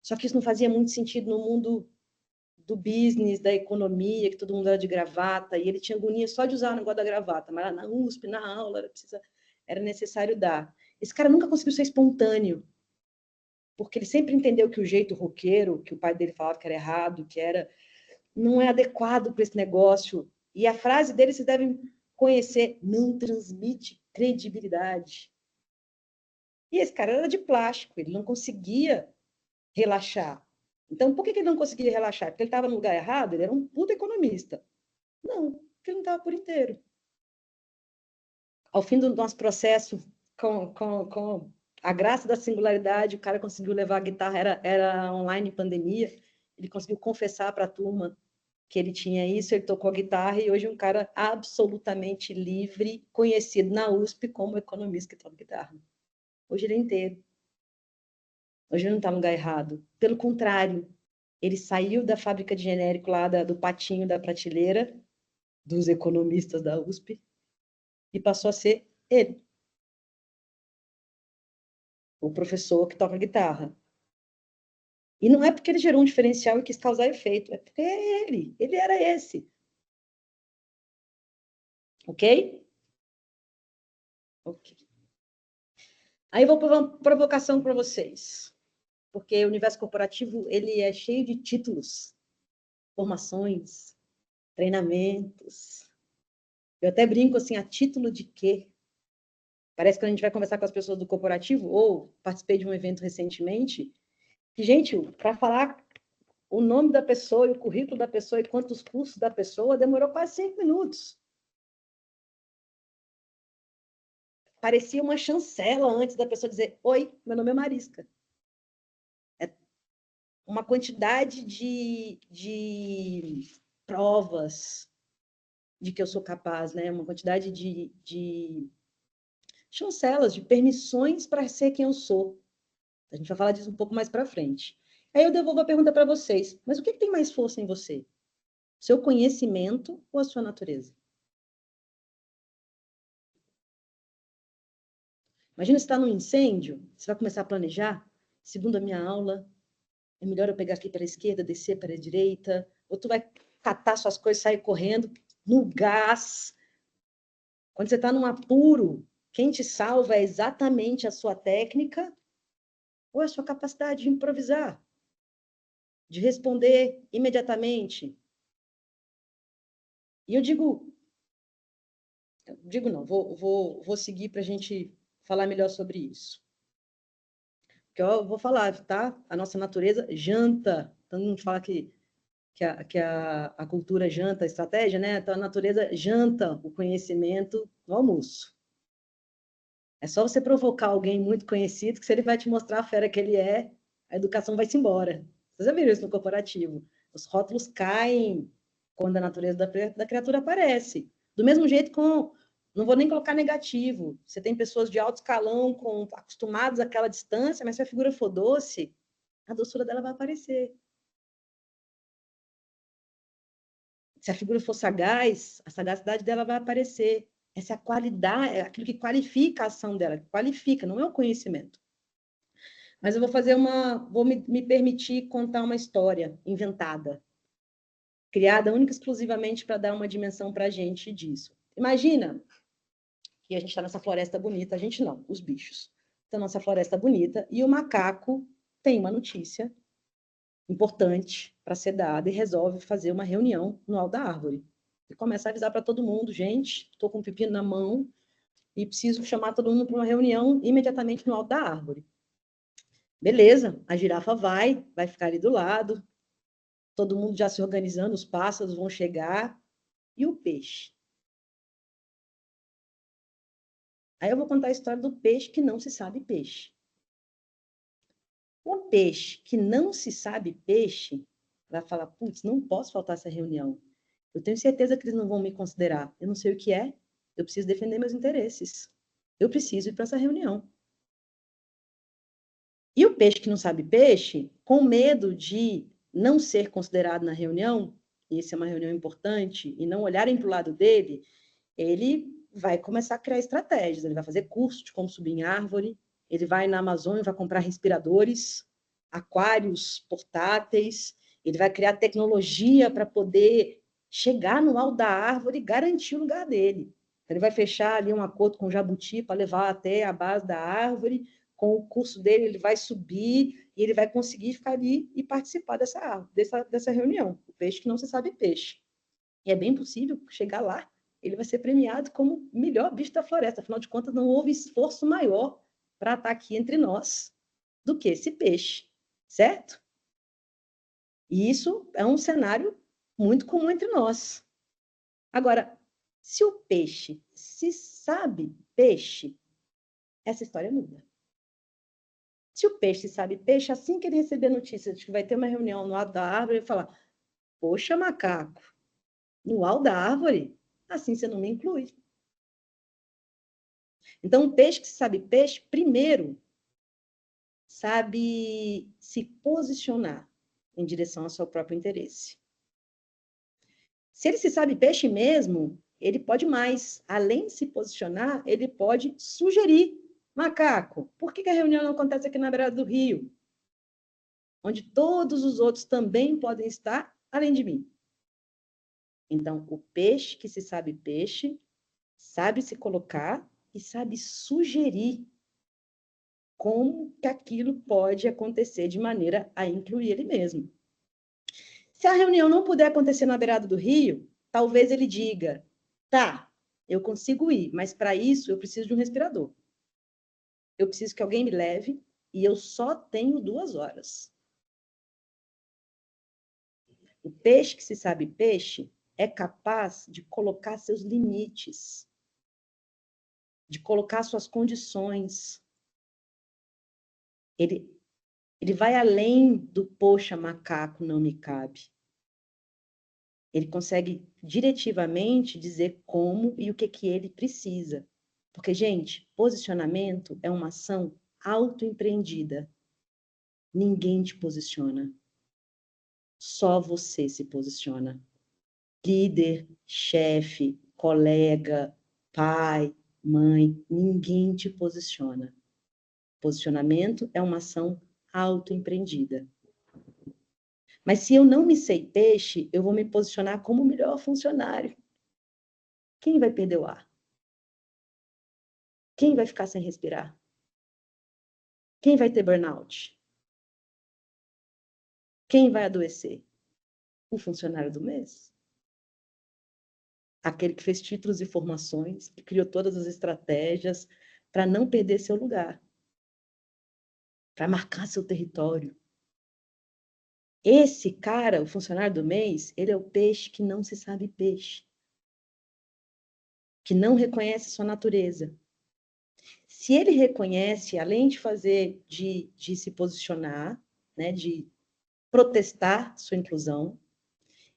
Só que isso não fazia muito sentido no mundo do business, da economia, que todo mundo era de gravata, e ele tinha agonia só de usar o negócio da gravata, mas lá na USP, na aula, era necessário dar. Esse cara nunca conseguiu ser espontâneo, porque ele sempre entendeu que o jeito roqueiro, que o pai dele falava que era errado, não é adequado para esse negócio. E a frase dele vocês devem conhecer, não transmite credibilidade. E esse cara era de plástico, ele não conseguia relaxar. Então, por que ele não conseguia relaxar? Porque ele estava no lugar errado, ele era um puta economista. Não, porque ele não estava por inteiro. Ao fim do nosso processo, com a graça da singularidade, o cara conseguiu levar a guitarra, era online pandemia, ele conseguiu confessar para a turma que ele tinha isso, ele tocou a guitarra e hoje é um cara absolutamente livre, conhecido na USP como economista que toca guitarra. Hoje ele é inteiro. Hoje ele não está no lugar errado. Pelo contrário, ele saiu da fábrica de genérico lá do patinho da prateleira, dos economistas da USP, e passou a ser ele. O professor que toca guitarra. E não é porque ele gerou um diferencial e quis causar efeito, é porque é ele era esse. Ok? Ok. Aí eu vou pôr uma provocação para vocês, porque o universo corporativo ele é cheio de títulos, formações, treinamentos. Eu até brinco assim, a título de quê? Parece que quando a gente vai conversar com as pessoas do corporativo, ou participei de um evento recentemente, que, gente, para falar o nome da pessoa e o currículo da pessoa e quantos cursos da pessoa, demorou quase 5 minutos. Parecia uma chancela antes da pessoa dizer, oi, meu nome é Marisca. É uma quantidade de provas de que eu sou capaz, né? Uma quantidade de chancelas, de permissões para ser quem eu sou. A gente vai falar disso um pouco mais para frente. Aí eu devolvo a pergunta para vocês. Mas o que tem mais força em você? Seu conhecimento ou a sua natureza? Imagina você está num incêndio, você vai começar a planejar. Segundo a minha aula, é melhor eu pegar aqui pela esquerda, descer para a direita, ou tu vai catar suas coisas e sair correndo no gás. Quando você está num apuro, quem te salva é exatamente a sua técnica ou a sua capacidade de improvisar, de responder imediatamente. E eu digo não, vou seguir para a gente falar melhor sobre isso. Porque eu vou falar, tá? A nossa natureza janta. Todo mundo fala que a cultura janta a estratégia, né? Então, a natureza janta o conhecimento no almoço. É só você provocar alguém muito conhecido, que se ele vai te mostrar a fera que ele é, a educação vai-se embora. Vocês já viram isso no corporativo? Os rótulos caem quando a natureza da criatura aparece. Do mesmo jeito com... Não vou nem colocar negativo. Você tem pessoas de alto escalão, acostumadas àquela distância, mas se a figura for doce, a doçura dela vai aparecer. Se a figura for sagaz, a sagacidade dela vai aparecer. Essa é a qualidade, é aquilo que qualifica a ação dela, qualifica, não é o conhecimento. Mas eu vou me permitir contar uma história inventada, criada única e exclusivamente para dar uma dimensão para a gente disso. Imagina que a gente está nessa floresta bonita, a gente não, os bichos. Então, nossa floresta bonita, e o macaco tem uma notícia importante para ser dada e resolve fazer uma reunião no alto da árvore. E começa a avisar para todo mundo, gente, estou com um pepino na mão e preciso chamar todo mundo para uma reunião imediatamente no alto da árvore. Beleza, a girafa vai ficar ali do lado, todo mundo já se organizando, os pássaros vão chegar, e o peixe? Aí eu vou contar a história do peixe que não se sabe peixe. O peixe que não se sabe peixe vai falar, putz, não posso faltar essa reunião. Eu tenho certeza que eles não vão me considerar. Eu não sei o que é, eu preciso defender meus interesses. Eu preciso ir para essa reunião. E o peixe que não sabe peixe, com medo de não ser considerado na reunião, e essa é uma reunião importante, e não olharem para o lado dele, ele vai começar a criar estratégias. Ele vai fazer curso de como subir em árvore, ele vai na Amazônia, vai comprar respiradores, aquários portáteis, ele vai criar tecnologia para poder chegar no alto da árvore e garantir o lugar dele. Ele vai fechar ali um acordo com o jabuti para levar até a base da árvore. Com o curso dele, ele vai subir e ele vai conseguir ficar ali e participar dessa reunião. O peixe que não se sabe peixe. E é bem possível chegar lá, ele vai ser premiado como melhor bicho da floresta. Afinal de contas, não houve esforço maior para estar aqui entre nós do que esse peixe, certo? E isso é um cenário muito comum entre nós. Agora, se o peixe se sabe peixe, essa história muda. Se o peixe sabe peixe, assim que ele receber a notícia de que vai ter uma reunião no alto da árvore, ele fala, poxa, macaco, no alto da árvore? Assim você não me inclui. Então, o peixe que sabe peixe, primeiro, sabe se posicionar em direção ao seu próprio interesse. Se ele se sabe peixe mesmo, ele pode mais. Além de se posicionar, ele pode sugerir. Macaco, por que a reunião não acontece aqui na beira do rio? Onde todos os outros também podem estar, além de mim. Então, o peixe que se sabe peixe, sabe se colocar e sabe sugerir como que aquilo pode acontecer de maneira a incluir ele mesmo. Se a reunião não puder acontecer na beirada do rio, talvez ele diga, tá, eu consigo ir, mas para isso eu preciso de um respirador. Eu preciso que alguém me leve e eu só tenho 2 horas. O peixe que se sabe peixe é capaz de colocar seus limites, de colocar suas condições. Ele vai além do, poxa, macaco não me cabe. Ele consegue diretivamente dizer como e o que ele precisa. Porque, gente, posicionamento é uma ação autoempreendida. Ninguém te posiciona. Só você se posiciona. Líder, chefe, colega, pai, mãe, ninguém te posiciona. Posicionamento é uma ação autoempreendida. Mas se eu não me sei peixe, eu vou me posicionar como o melhor funcionário. Quem vai perder o ar? Quem vai ficar sem respirar? Quem vai ter burnout? Quem vai adoecer? O funcionário do mês? Aquele que fez títulos e formações, que criou todas as estratégias para não perder seu lugar, para marcar seu território. Esse cara, o funcionário do mês, ele é o peixe que não se sabe peixe, que não reconhece sua natureza. Se ele reconhece, além de fazer, de se posicionar, né, de protestar sua inclusão,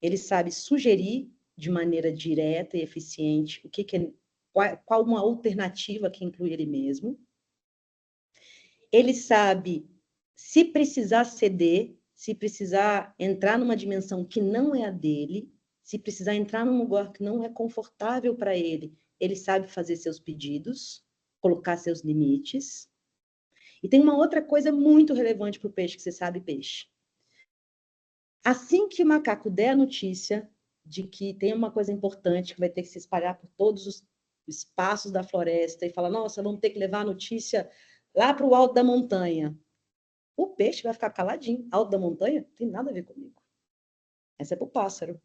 ele sabe sugerir de maneira direta e eficiente o que é, qual uma alternativa que inclui ele mesmo. Ele sabe, se precisar ceder, se precisar entrar numa dimensão que não é a dele, se precisar entrar num lugar que não é confortável para ele, ele sabe fazer seus pedidos, colocar seus limites. E tem uma outra coisa muito relevante para o peixe, que você sabe peixe. Assim que o macaco der a notícia de que tem uma coisa importante que vai ter que se espalhar por todos os espaços da floresta e fala, nossa, vamos ter que levar a notícia lá para o alto da montanha. O peixe vai ficar caladinho. Alto da montanha? Não tem nada a ver comigo. Essa é para o pássaro.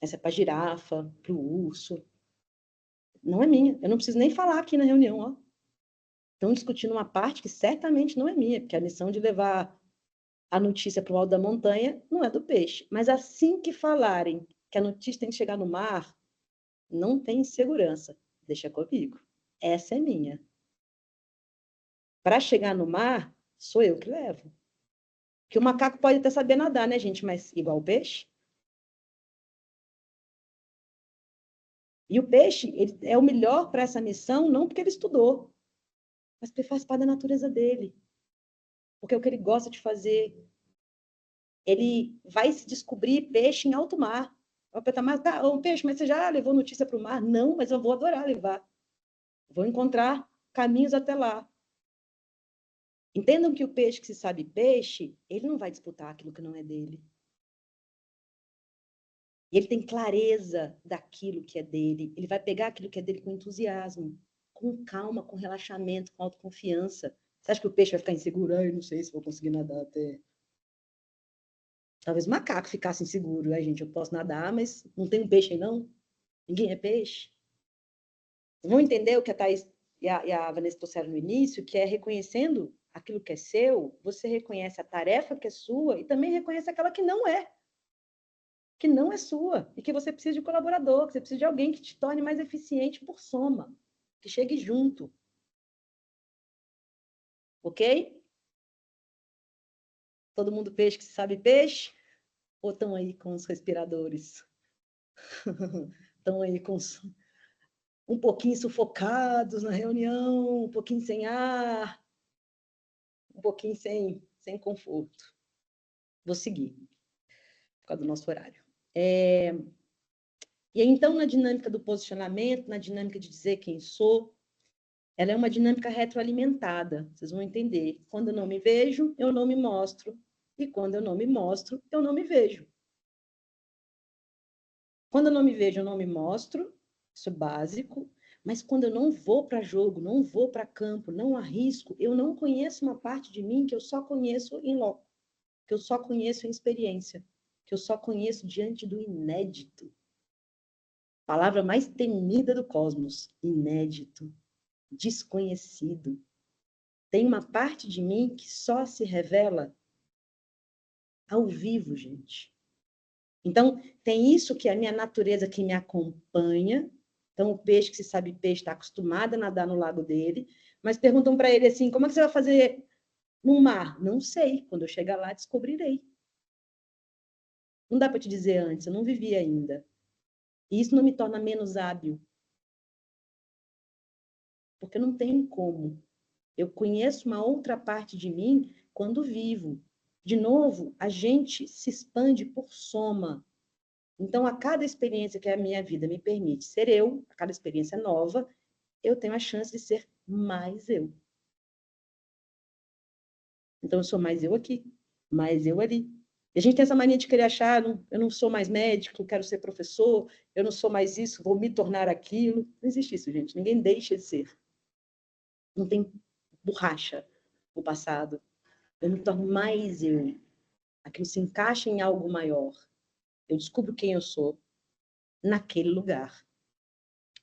Essa é para a girafa, para o urso. Não é minha. Eu não preciso nem falar aqui na reunião. Ó. Estão discutindo uma parte que certamente não é minha, porque a missão de levar a notícia para o alto da montanha não é do peixe. Mas assim que falarem que a notícia tem que chegar no mar, não tem segurança. Deixa comigo. Essa é minha. Para chegar no mar, sou eu que levo. Porque o macaco pode até saber nadar, né, gente? Mas igual o peixe. E o peixe ele é o melhor para essa missão, não porque ele estudou, mas porque faz parte da natureza dele. Porque é o que ele gosta de fazer. Ele vai se descobrir peixe em alto mar. Vai perguntar, mas tá, ô, peixe, mas você já levou notícia para o mar? Não, mas eu vou adorar levar. Vou encontrar caminhos até lá. Entendam que o peixe que se sabe peixe, ele não vai disputar aquilo que não é dele. E ele tem clareza daquilo que é dele. Ele vai pegar aquilo que é dele com entusiasmo, com calma, com relaxamento, com autoconfiança. Você acha que o peixe vai ficar inseguro? Ai, não sei se vou conseguir nadar até... Talvez o macaco ficasse inseguro. Ai, gente, eu posso nadar, mas não tem um peixe aí, não? Ninguém é peixe. Vão entender o que a Thaís e a Vanessa trouxeram no início, que é reconhecendo aquilo que é seu, você reconhece a tarefa que é sua e também reconhece aquela que não é sua, e que você precisa de colaborador, que você precisa de alguém que te torne mais eficiente por soma, que chegue junto. Ok? Todo mundo peixe que sabe peixe? Ou estão aí com os respiradores? Estão aí com os... um pouquinho sufocados na reunião, um pouquinho sem ar, um pouquinho sem conforto. Vou seguir, por causa do nosso horário. E aí, então, na dinâmica do posicionamento, na dinâmica de dizer quem sou, ela é uma dinâmica retroalimentada, vocês vão entender. Quando eu não me vejo, eu não me mostro. E quando eu não me mostro, eu não me vejo. Quando eu não me vejo, eu não me mostro, isso é básico. Mas quando eu não vou para jogo, não vou para campo, não arrisco, eu não conheço uma parte de mim que eu só conheço em loco, que eu só conheço em experiência, que eu só conheço diante do inédito. Palavra mais temida do cosmos, inédito, desconhecido. Tem uma parte de mim que só se revela ao vivo, gente. Então, tem isso que é a minha natureza que me acompanha. Então, o peixe que se sabe peixe está acostumado a nadar no lago dele, mas perguntam para ele assim, como é que você vai fazer no mar? Não sei, quando eu chegar lá descobrirei. Não dá para te dizer antes, eu não vivi ainda. E isso não me torna menos hábil. Porque não tem como Eu conheço uma outra parte de mim quando vivo. De novo, a gente se expande por soma. Então, a cada experiência que a minha vida me permite ser eu, a cada experiência nova, eu tenho a chance de ser mais eu. Então, eu sou mais eu aqui, mais eu ali. E a gente tem essa mania de querer achar, eu não sou mais médico, quero ser professor, eu não sou mais isso, vou me tornar aquilo. Não existe isso, gente. Ninguém deixa de ser. Não tem borracha no passado. Eu me torno mais eu. Aquilo se encaixa em algo maior. Eu descubro quem eu sou naquele lugar.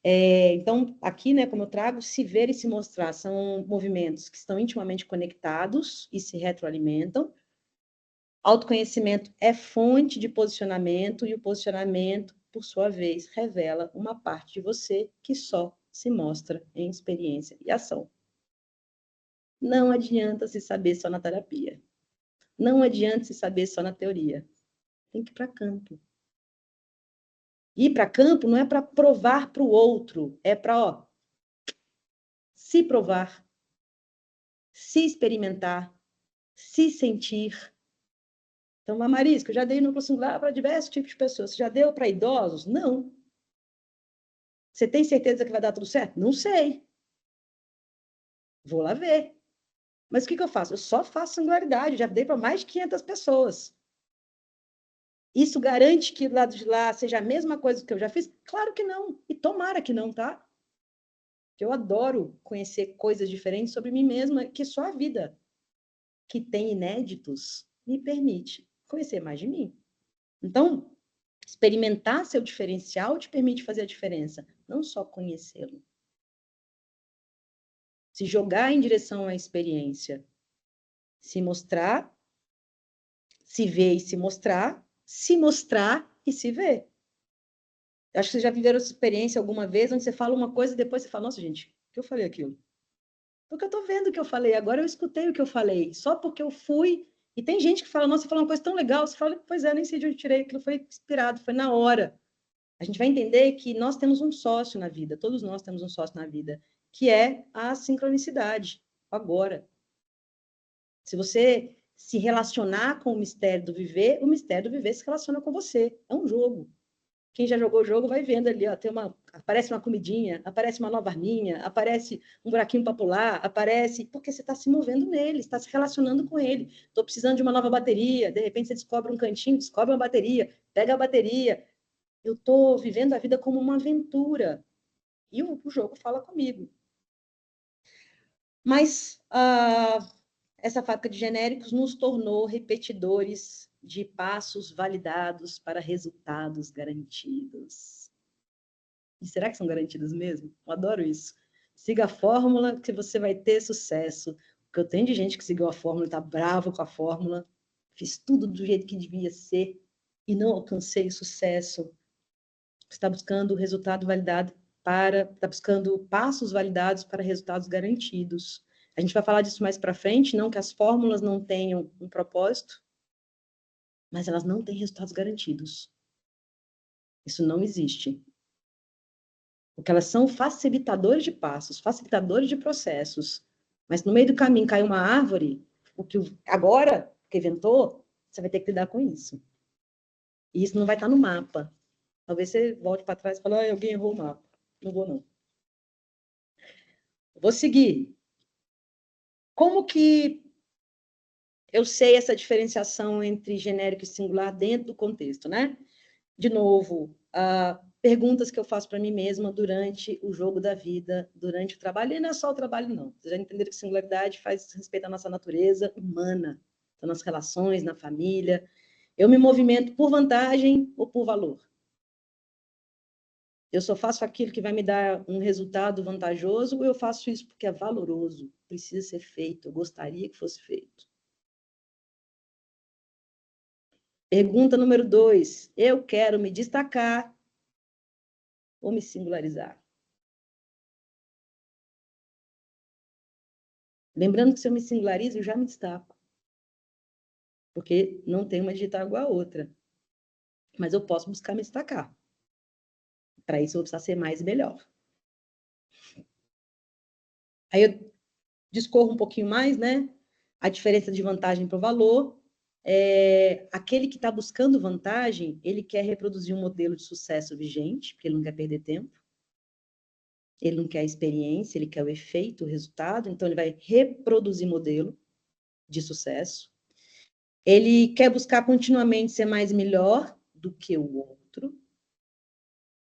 Então, aqui, né, como eu trago, se ver e se mostrar são movimentos que estão intimamente conectados e se retroalimentam. Autoconhecimento é fonte de posicionamento e o posicionamento, por sua vez, revela uma parte de você que só se mostra em experiência e ação. Não adianta se saber só na terapia. Não adianta se saber só na teoria. Tem que ir para campo. Ir para campo não é para provar para o outro, é para se provar, se experimentar, se sentir. Então, a Marisca, eu já dei núcleo singular para diversos tipos de pessoas. Você já deu para idosos? Não. Você tem certeza que vai dar tudo certo? Não sei. Vou lá ver. Mas o que eu faço? Eu só faço singularidade. Já dei para mais de 500 pessoas. Isso garante que do lado de lá seja a mesma coisa que eu já fiz? Claro que não. E tomara que não, tá? Eu adoro conhecer coisas diferentes sobre mim mesma, que só a vida, que tem inéditos, me permite conhecer mais de mim. Então, experimentar seu diferencial te permite fazer a diferença, não só conhecê-lo. Se jogar em direção à experiência, se mostrar, se ver e se mostrar e se ver. Acho que vocês já viveram essa experiência alguma vez, onde você fala uma coisa e depois você fala, nossa, gente, por que eu falei aquilo? Porque eu estou vendo o que eu falei, agora eu escutei o que eu falei, só porque eu fui. E tem gente que fala, nossa, você falou uma coisa tão legal, você fala, pois é, nem sei de onde tirei, aquilo foi inspirado, foi na hora. A gente vai entender que nós temos um sócio na vida, todos nós temos um sócio na vida, que é a sincronicidade, agora. Se você se relacionar com o mistério do viver se relaciona com você. É um jogo. Quem já jogou o jogo vai vendo ali, ó, aparece uma comidinha, aparece uma nova arminha, aparece um buraquinho para pular, aparece, porque você está se movendo nele, está se relacionando com ele. Estou precisando de uma nova bateria, de repente você descobre um cantinho, descobre uma bateria, pega a bateria. Eu estou vivendo a vida como uma aventura. E o jogo fala comigo. Mas essa fábrica de genéricos nos tornou repetidores de passos validados para resultados garantidos. E será que são garantidos mesmo? Eu adoro isso. Siga a fórmula que você vai ter sucesso. Porque eu tenho de gente que seguiu a fórmula e está bravo com a fórmula. Fiz tudo do jeito que devia ser e não alcancei o sucesso. Você está buscando resultado validado está buscando passos validados para resultados garantidos. A gente vai falar disso mais para frente, não que as fórmulas não tenham um propósito, mas elas não têm resultados garantidos. Isso não existe. Porque elas são facilitadores de passos, facilitadores de processos. Mas no meio do caminho cai uma árvore, agora, que ventou, você vai ter que lidar com isso. E isso não vai estar no mapa. Talvez você volte para trás e fale, alguém errou o mapa. Não vou, não. Vou seguir. Como que eu sei essa diferenciação entre genérico e singular dentro do contexto, né? De novo, perguntas que eu faço para mim mesma durante o jogo da vida, durante o trabalho, e não é só o trabalho, não. Vocês já entenderam que singularidade faz respeito à nossa natureza humana, então, nas relações, na família. Eu me movimento por vantagem ou por valor? Eu só faço aquilo que vai me dar um resultado vantajoso ou eu faço isso porque é valoroso, precisa ser feito, eu gostaria que fosse feito? Pergunta número 2. Eu quero me destacar ou me singularizar? Lembrando que se eu me singularizo, eu já me destaco. Porque não tem uma digital igual a outra. Mas eu posso buscar me destacar. Para isso, eu vou precisar ser mais e melhor. Aí, discorro um pouquinho mais, né? A diferença de vantagem para o valor. Aquele que está buscando vantagem, ele quer reproduzir um modelo de sucesso vigente, porque ele não quer perder tempo. Ele não quer a experiência, ele quer o efeito, o resultado. Então, ele vai reproduzir modelo de sucesso. Ele quer buscar continuamente ser mais melhor do que o outro.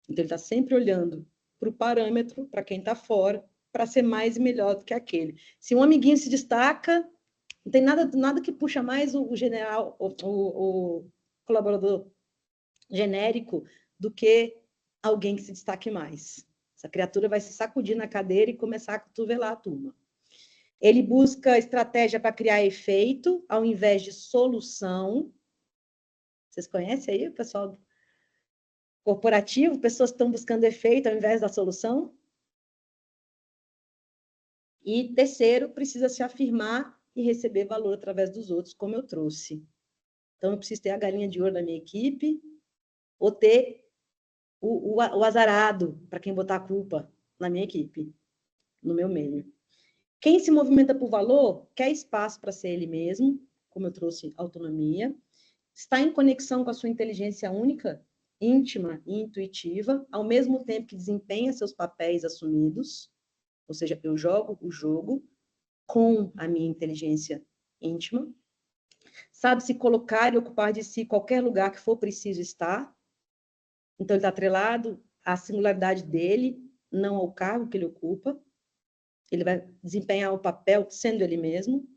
Então, ele está sempre olhando para o parâmetro, para quem está fora, para ser mais e melhor do que aquele. Se um amiguinho se destaca, não tem nada que puxa mais o general, o colaborador genérico do que alguém que se destaque mais. Essa criatura vai se sacudir na cadeira e começar a cotovelar a turma. Ele busca estratégia para criar efeito, ao invés de solução. Vocês conhecem aí o pessoal corporativo? Pessoas que estão buscando efeito ao invés da solução. E terceiro, precisa se afirmar e receber valor através dos outros, como eu trouxe. Então, eu preciso ter a galinha de ouro da minha equipe, ou ter o azarado, para quem botar a culpa na minha equipe, no meu meio. Quem se movimenta por valor, quer espaço para ser ele mesmo, como eu trouxe autonomia, está em conexão com a sua inteligência única, íntima e intuitiva, ao mesmo tempo que desempenha seus papéis assumidos, ou seja, eu jogo o jogo com a minha inteligência íntima, sabe se colocar e ocupar de si qualquer lugar que for preciso estar, então ele está atrelado à singularidade dele, não ao cargo que ele ocupa, ele vai desempenhar o papel sendo ele mesmo,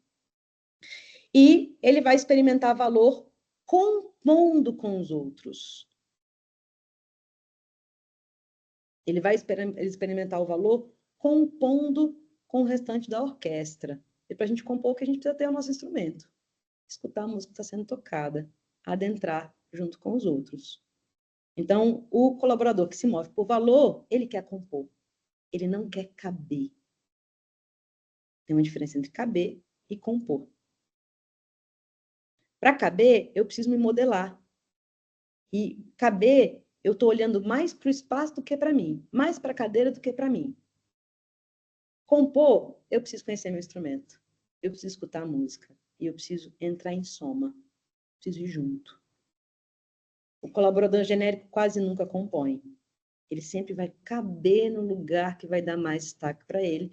e ele vai experimentar valor compondo com os outros. Ele vai experimentar o valor compondo com o restante da orquestra. E para a gente compor, o que a gente precisa ter é o nosso instrumento. Escutar a música que está sendo tocada, adentrar junto com os outros. Então, o colaborador que se move por valor, ele quer compor. Ele não quer caber. Tem uma diferença entre caber e compor. Para caber, eu preciso me modelar. E caber, eu estou olhando mais para o espaço do que para mim, mais para a cadeira do que para mim. Compor, eu preciso conhecer meu instrumento, eu preciso escutar a música, e eu preciso entrar em soma, preciso ir junto. O colaborador genérico quase nunca compõe. Ele sempre vai caber no lugar que vai dar mais destaque para ele.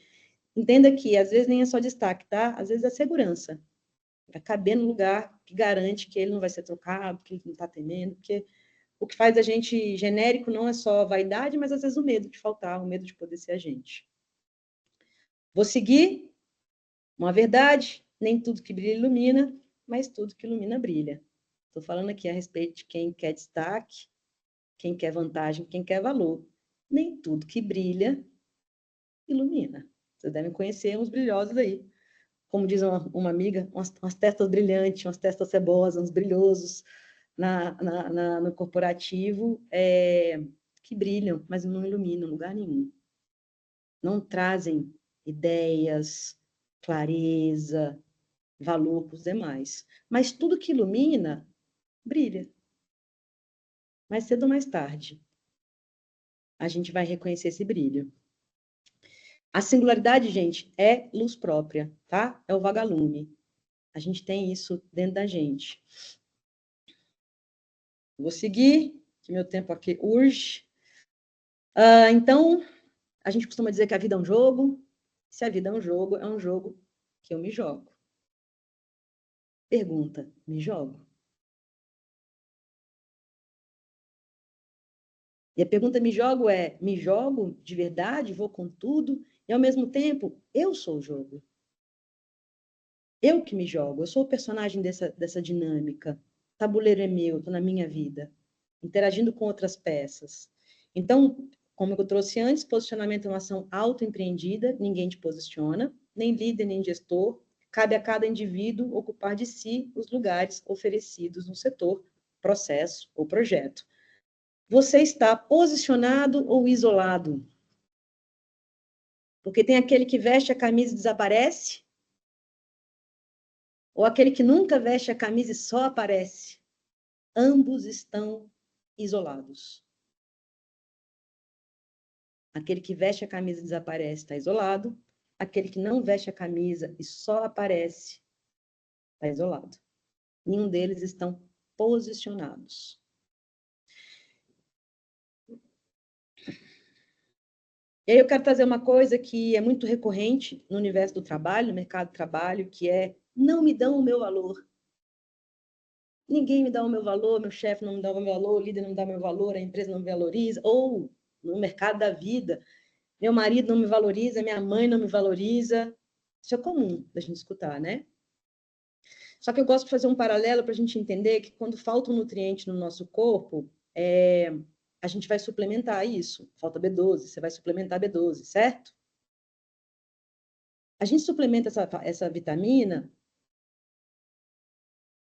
Entenda que, às vezes, nem é só destaque, tá? Às vezes é segurança. Vai caber no lugar que garante que ele não vai ser trocado, que ele não está temendo, porque o que faz a gente genérico não é só a vaidade, mas às vezes o medo de faltar, o medo de poder ser a gente. Vou seguir uma verdade, nem tudo que brilha ilumina, mas tudo que ilumina brilha. Estou falando aqui a respeito de quem quer destaque, quem quer vantagem, quem quer valor. Nem tudo que brilha ilumina. Vocês devem conhecer uns brilhosos aí. Como diz uma amiga, umas testas brilhantes, umas testas cebosas, uns brilhosos no corporativo, que brilham, mas não iluminam lugar nenhum. Não trazem ideias, clareza, valor para os demais. Mas tudo que ilumina, brilha. Mais cedo ou mais tarde, a gente vai reconhecer esse brilho. A singularidade, gente, é luz própria, tá? É o vagalume. A gente tem isso dentro da gente. Vou seguir, que meu tempo aqui urge. Então, a gente costuma dizer que a vida é um jogo. Se a vida é um jogo que eu me jogo. Pergunta, me jogo? E a pergunta me jogo é, me jogo de verdade, vou com tudo? E, ao mesmo tempo, eu sou o jogo. Eu que me jogo, eu sou o personagem dessa dinâmica. O tabuleiro é meu, estou na minha vida, interagindo com outras peças. Então, como eu trouxe antes, posicionamento é uma ação autoempreendida, ninguém te posiciona, nem líder, nem gestor. Cabe a cada indivíduo ocupar de si os lugares oferecidos no setor, processo ou projeto. Você está posicionado ou isolado? Porque tem aquele que veste a camisa e desaparece, ou aquele que nunca veste a camisa e só aparece. Ambos estão isolados. Aquele que veste a camisa e desaparece está isolado. aquele que não veste a camisa e só aparece, está isolado. Nenhum deles estão posicionados. E aí eu quero trazer uma coisa que é muito recorrente no universo do trabalho, no mercado do trabalho, que é: não me dão o meu valor. Ninguém me dá o meu valor, meu chefe não me dá o meu valor, o líder não me dá o meu valor, a empresa não me valoriza. Ou, no mercado da vida, meu marido não me valoriza, minha mãe não me valoriza. Isso é comum da gente escutar, né? Só que eu gosto de fazer um paralelo para a gente entender que quando falta um nutriente no nosso corpo, a gente vai suplementar isso. Falta B12, você vai suplementar B12, certo? A gente suplementa essa vitamina,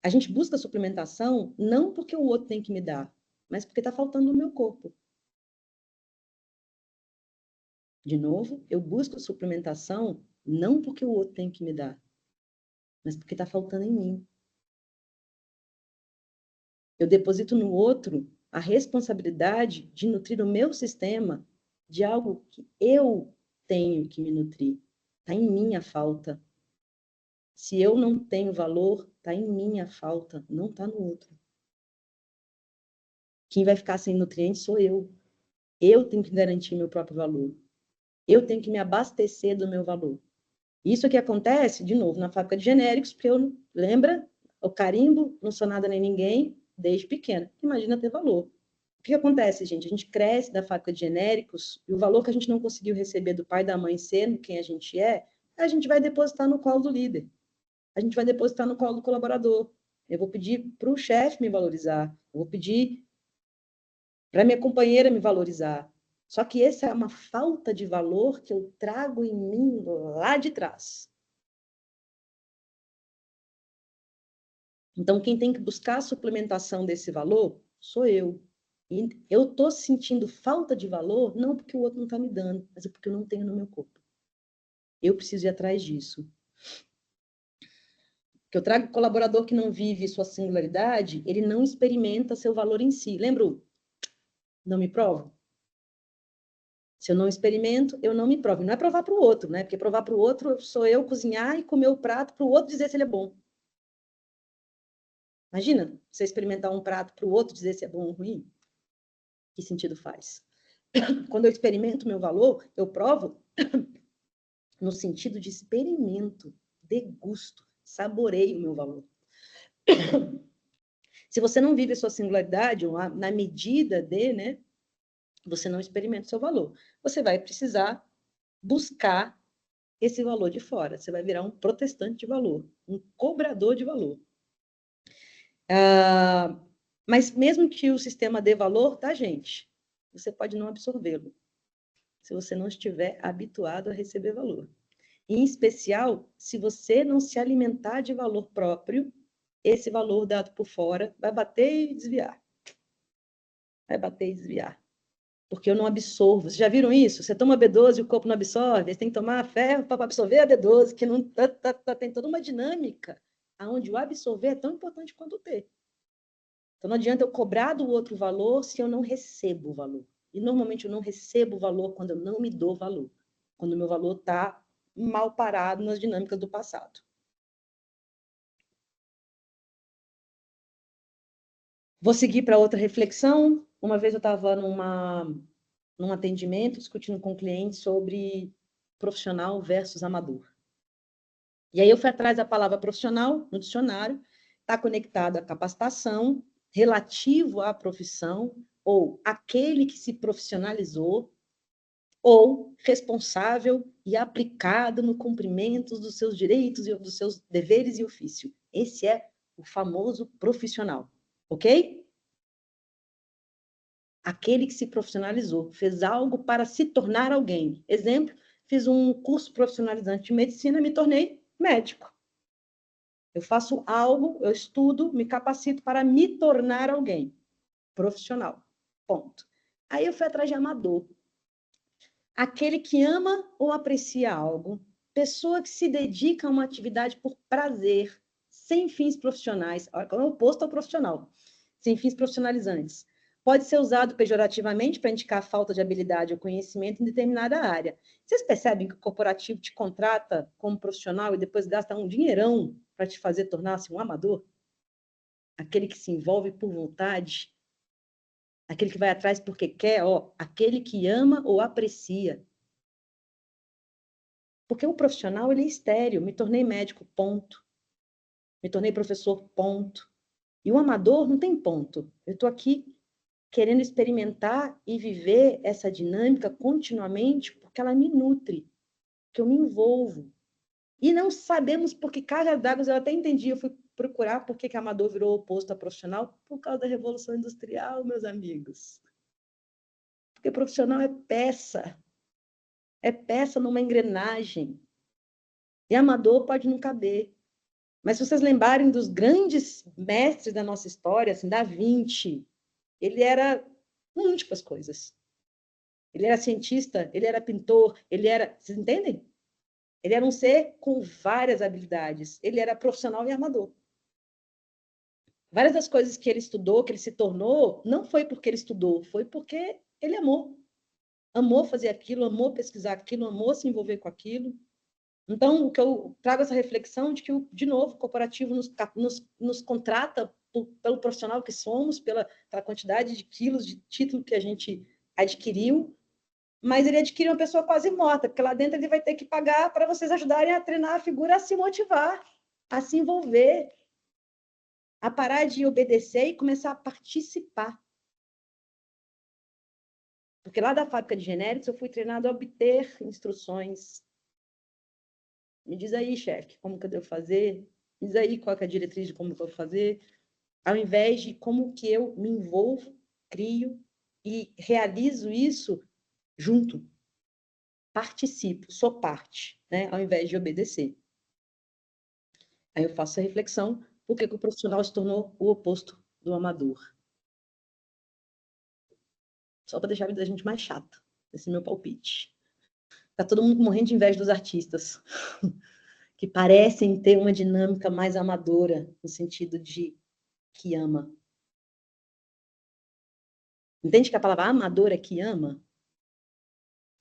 a gente busca a suplementação não porque o outro tem que me dar, mas porque está faltando no meu corpo. De novo, eu busco suplementação não porque o outro tem que me dar, mas porque está faltando em mim. Eu deposito no outro a responsabilidade de nutrir o meu sistema de algo que eu tenho que me nutrir. Está em mim a falta. Se eu não tenho valor, está em mim a falta, não está no outro. Quem vai ficar sem nutrientes sou eu. Eu tenho que garantir meu próprio valor. Eu tenho que me abastecer do meu valor. Isso que acontece, de novo, na fábrica de genéricos, porque eu, lembra, o carimbo, não sou nada nem ninguém, desde pequena. Imagina ter valor. O que acontece, gente? A gente cresce da fábrica de genéricos e o valor que a gente não conseguiu receber do pai e da mãe sendo quem a gente vai depositar no colo do líder. A gente vai depositar no colo do colaborador. Eu vou pedir para o chefe me valorizar. Eu vou pedir para minha companheira me valorizar. Só que essa é uma falta de valor que eu trago em mim lá de trás. Então, quem tem que buscar a suplementação desse valor sou eu. E eu estou sentindo falta de valor não porque o outro não está me dando, mas é porque eu não tenho no meu corpo. Eu preciso ir atrás disso. Porque eu trago colaborador que não vive sua singularidade, ele não experimenta seu valor em si. Lembra? Não me provo? Se eu não experimento, eu não me provo. Não é provar para o outro, né? Porque provar para o outro sou eu cozinhar e comer o prato para o outro dizer se ele é bom. Imagina, você experimentar um prato para o outro dizer se é bom ou ruim. Que sentido faz? Quando eu experimento meu valor, eu provo no sentido de experimento, degusto, saboreio o meu valor. Se você não vive a sua singularidade, ou na medida de, né, você não experimenta o seu valor. Você vai precisar buscar esse valor de fora. Você vai virar um protestante de valor, um cobrador de valor. Mas mesmo que o sistema dê valor, tá, gente? Você pode não absorvê-lo, se você não estiver habituado a receber valor. Em especial, se você não se alimentar de valor próprio, esse valor dado por fora vai bater e desviar. Vai bater e desviar. Porque eu não absorvo. Vocês já viram isso? Você toma B12 e o corpo não absorve, você tem que tomar ferro para absorver a B12, que não tem toda uma dinâmica onde o absorver é tão importante quanto o ter. Então, não adianta eu cobrar do outro valor se eu não recebo o valor. E, normalmente, eu não recebo o valor quando eu não me dou valor. Quando o meu valor está mal parado nas dinâmicas do passado. Vou seguir para outra reflexão. Uma vez eu estava num atendimento, discutindo com o cliente sobre profissional versus amador. E aí eu fui atrás da palavra profissional no dicionário, está conectado à capacitação, relativo à profissão, ou aquele que se profissionalizou, ou responsável e aplicado no cumprimento dos seus direitos e dos seus deveres e ofício. Esse é o famoso profissional, ok? Aquele que se profissionalizou, fez algo para se tornar alguém. Exemplo, fiz um curso profissionalizante de medicina e me tornei médico. Eu faço algo, eu estudo, me capacito para me tornar alguém. Profissional. Ponto. Aí eu fui atrás de amador. Aquele que ama ou aprecia algo. Pessoa que se dedica a uma atividade por prazer, sem fins profissionais. É o oposto ao profissional. Sem fins profissionalizantes. pode ser usado pejorativamente para indicar falta de habilidade ou conhecimento em determinada área. Vocês percebem que o corporativo te contrata como profissional e depois gasta um dinheirão para te fazer tornar-se um amador? Aquele que se envolve por vontade, aquele que vai atrás porque quer, ó, aquele que ama ou aprecia. Porque o profissional, ele é estéril. Me tornei médico, ponto. Me tornei professor, ponto. E o amador não tem ponto. Eu estou aqui querendo experimentar e viver essa dinâmica continuamente porque ela me nutre, que eu me envolvo. E não sabemos por que cargas d'água, eu até entendi, eu fui procurar por que amador virou oposto a profissional por causa da Revolução Industrial, meus amigos. Porque profissional é peça numa engrenagem. E amador pode não caber. Mas se vocês lembrarem dos grandes mestres da nossa história, assim, Da Vinci, ele era múltiplas coisas. Ele era cientista, ele era pintor, ele era... Vocês entendem? Ele era um ser com várias habilidades. Ele era profissional e amador. Várias das coisas que ele estudou, que ele se tornou, não foi porque ele estudou, foi porque ele amou. Amou fazer aquilo, amou pesquisar aquilo, amou se envolver com aquilo. Então, o que eu trago essa reflexão de que, de novo, o corporativo nos contrata pelo profissional que somos, pela quantidade de quilos de título que a gente adquiriu, mas ele adquire uma pessoa quase morta, porque lá dentro ele vai ter que pagar para vocês ajudarem a treinar a figura a se motivar, a se envolver, a parar de obedecer e começar a participar. Porque lá da fábrica de genéricos eu fui treinado a obter instruções. Me diz aí, chefe, como que eu devo fazer? Me diz aí qual que é a diretriz de como eu vou fazer, ao invés de como que eu me envolvo, crio e realizo isso junto. Participo, sou parte, né? Ao invés de obedecer. Aí eu faço a reflexão, por que o profissional se tornou o oposto do amador? Só para deixar a vida da gente mais chata. Esse é meu palpite. Tá todo mundo morrendo de inveja dos artistas, que parecem ter uma dinâmica mais amadora, no sentido de que ama. Entende que a palavra amador é que ama?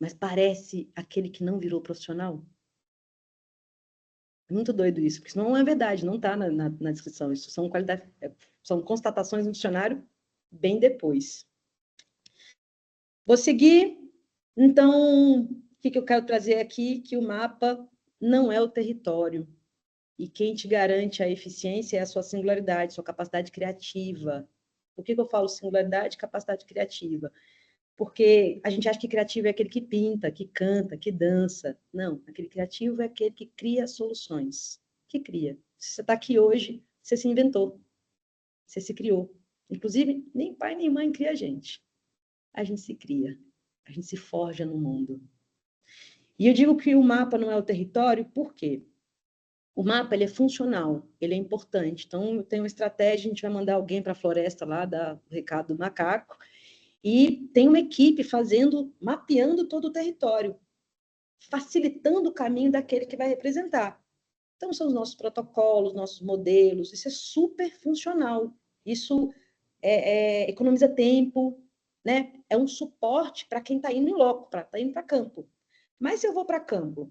Mas parece aquele que não virou profissional? É muito doido isso, porque isso não é verdade, não está na descrição. Isso são constatações no dicionário bem depois. Vou seguir. Então, o que eu quero trazer aqui? Que o mapa não é o território. E quem te garante a eficiência é a sua singularidade, sua capacidade criativa. Por que eu falo singularidade e capacidade criativa? Porque a gente acha que criativo é aquele que pinta, que canta, que dança. Não, aquele criativo é aquele que cria soluções. Que cria. Se você está aqui hoje, você se inventou. Você se criou. Inclusive, nem pai nem mãe cria a gente. A gente se cria. A gente se forja no mundo. E eu digo que o mapa não é o território, por quê? O mapa ele é funcional, ele é importante. Então, tem uma estratégia, a gente vai mandar alguém para a floresta lá, dar o recado do macaco, e tem uma equipe mapeando todo o território, facilitando o caminho daquele que vai representar. Então, são os nossos protocolos, nossos modelos, isso é super funcional. Isso economiza tempo, né? É um suporte para quem está indo em loco, para estar indo para campo. Mas se eu vou para campo,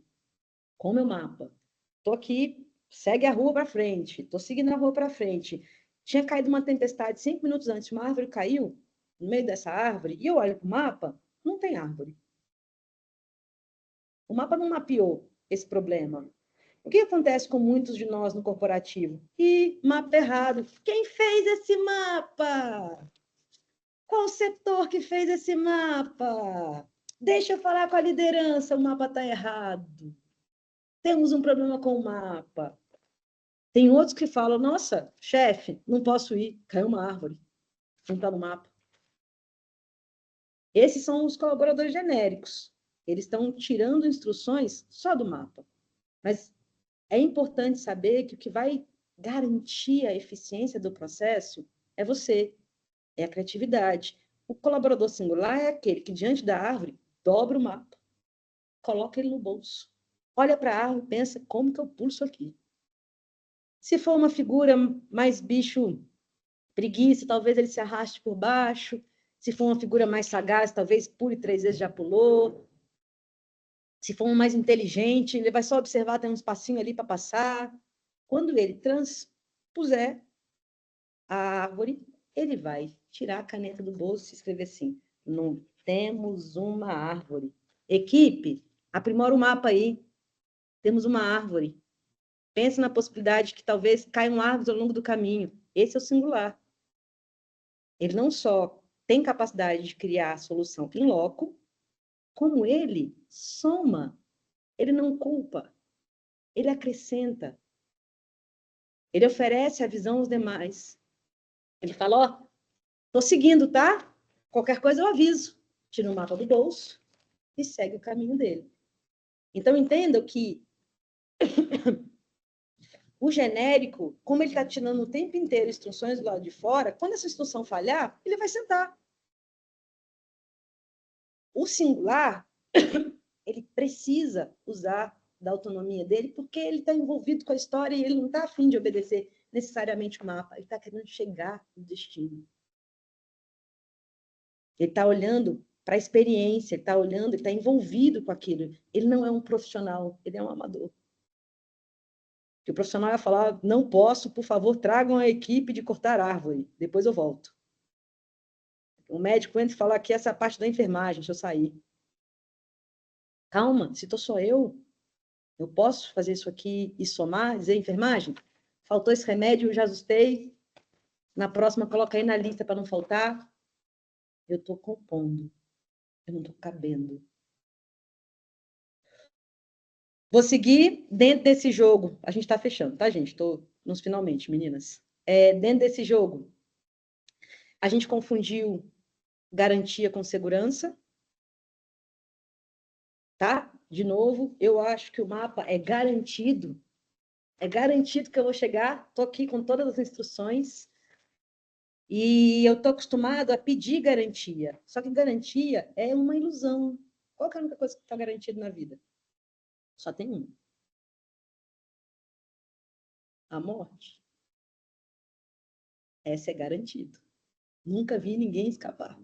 com o meu mapa, estou aqui, segue a rua para frente, estou seguindo a rua para frente, tinha caído uma tempestade 5 minutos antes, uma árvore caiu no meio dessa árvore, e eu olho para o mapa, não tem árvore. O mapa não mapeou esse problema. O que acontece com muitos de nós no corporativo? Ih, mapa errado. Quem fez esse mapa? Qual o setor que fez esse mapa? Deixa eu falar com a liderança, o mapa está errado. Temos um problema com o mapa. Tem outros que falam, nossa, chefe, não posso ir, caiu uma árvore, não está no mapa. Esses são os colaboradores genéricos. Eles estão tirando instruções só do mapa. Mas é importante saber que o que vai garantir a eficiência do processo é você, é a criatividade. O colaborador singular é aquele que, diante da árvore, dobra o mapa, coloca ele no bolso, olha para a árvore e pensa, como que eu pulo isso aqui? Se for uma figura mais bicho preguiça, talvez ele se arraste por baixo, Se for uma figura mais sagaz, talvez pule 3 vezes, já pulou. Se for um mais inteligente, ele vai só observar, tem um espacinho ali para passar. Quando ele transpuser a árvore, ele vai tirar a caneta do bolso e escrever assim: não temos uma árvore. Equipe, aprimora o mapa aí. Temos uma árvore. Pense na possibilidade que talvez caiam árvores ao longo do caminho. Esse é o singular. Ele não só tem capacidade de criar a solução in loco, como ele soma. Ele não culpa. Ele acrescenta. Ele oferece a visão aos demais. Ele fala, ó, tô seguindo, tá? Qualquer coisa eu aviso. Tira o mapa do bolso e segue o caminho dele. Então, entendam que o genérico, como ele está tirando o tempo inteiro instruções do lado de fora, quando essa instrução falhar, ele vai sentar. O singular, ele precisa usar da autonomia dele, porque ele está envolvido com a história e ele não está a fim de obedecer necessariamente o mapa, ele está querendo chegar no destino. Ele está olhando para a experiência, ele está olhando, ele está envolvido com aquilo. Ele não é um profissional, ele é um amador. Que o profissional vai falar, não posso, por favor, tragam a equipe de cortar árvore, depois eu volto. O médico entra e fala que essa é a parte da enfermagem, deixa eu sair. Calma, se estou só eu posso fazer isso aqui e somar, dizer enfermagem? Faltou esse remédio, eu já ajustei. Na próxima, coloca aí na lista para não faltar. Eu estou compondo. Eu não estou cabendo. Vou seguir dentro desse jogo. A gente está fechando, tá, gente? Estou nos finalmente, meninas. Dentro desse jogo, a gente confundiu garantia com segurança. Tá? De novo, eu acho que o mapa é garantido. É garantido que eu vou chegar. Estou aqui com todas as instruções. E eu estou acostumado a pedir garantia. Só que garantia é uma ilusão. Qual que é a única coisa que está garantida na vida? Só tem uma. A morte. Essa é garantida. Nunca vi ninguém escapar.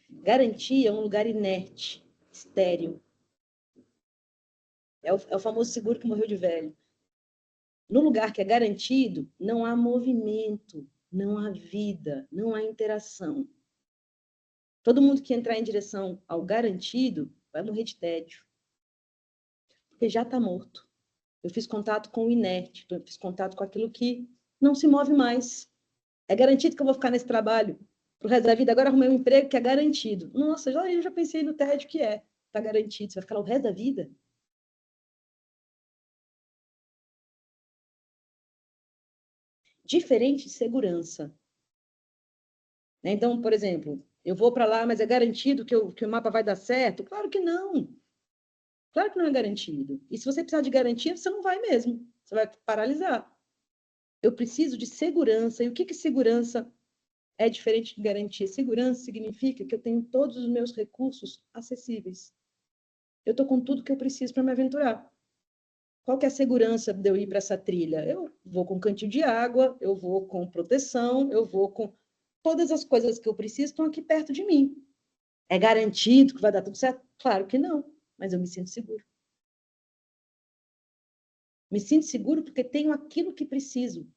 Garantia é um lugar inerte, estéril. É o famoso seguro que morreu de velho. No lugar que é garantido, não há movimento, não há vida, não há interação. Todo mundo que entrar em direção ao garantido vai morrer de tédio. Porque já está morto. Eu fiz contato com o inerte, eu fiz contato com aquilo que não se move mais. É garantido que eu vou ficar nesse trabalho pro resto da vida. Agora arrumei um emprego que é garantido. Nossa, eu já pensei no tédio que é. Está garantido. Você vai ficar lá o resto da vida? Diferente de segurança. Então, por exemplo, eu vou para lá, mas é garantido que o mapa vai dar certo? Claro que não. Claro que não é garantido. E se você precisar de garantia, você não vai mesmo. Você vai paralisar. Eu preciso de segurança. E o que segurança é diferente de garantia? Segurança significa que eu tenho todos os meus recursos acessíveis. Eu estou com tudo que eu preciso para me aventurar. Qual que é a segurança de eu ir para essa trilha? Eu vou com cantil de água, eu vou com proteção, eu vou com... Todas as coisas que eu preciso estão aqui perto de mim. É garantido que vai dar tudo certo? Claro que não, mas eu me sinto seguro. Me sinto seguro porque tenho aquilo que preciso.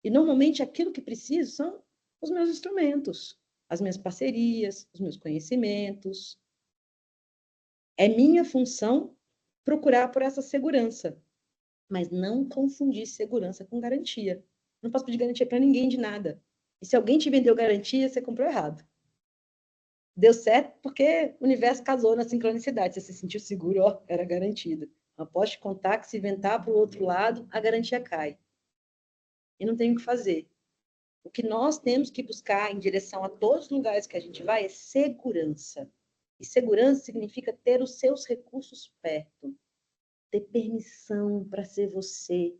E, normalmente, aquilo que preciso são os meus instrumentos, as minhas parcerias, os meus conhecimentos. É minha função procurar por essa segurança, mas não confundir segurança com garantia. Não posso pedir garantia para ninguém de nada. E se alguém te vendeu garantia, você comprou errado. Deu certo porque o universo casou na sincronicidade. Você se sentiu seguro, ó, era garantido. Mas pode contar que se inventar para o outro lado, a garantia cai. E não tem o que fazer. O que nós temos que buscar em direção a todos os lugares que a gente vai é segurança. E segurança significa ter os seus recursos perto. Ter permissão para ser você.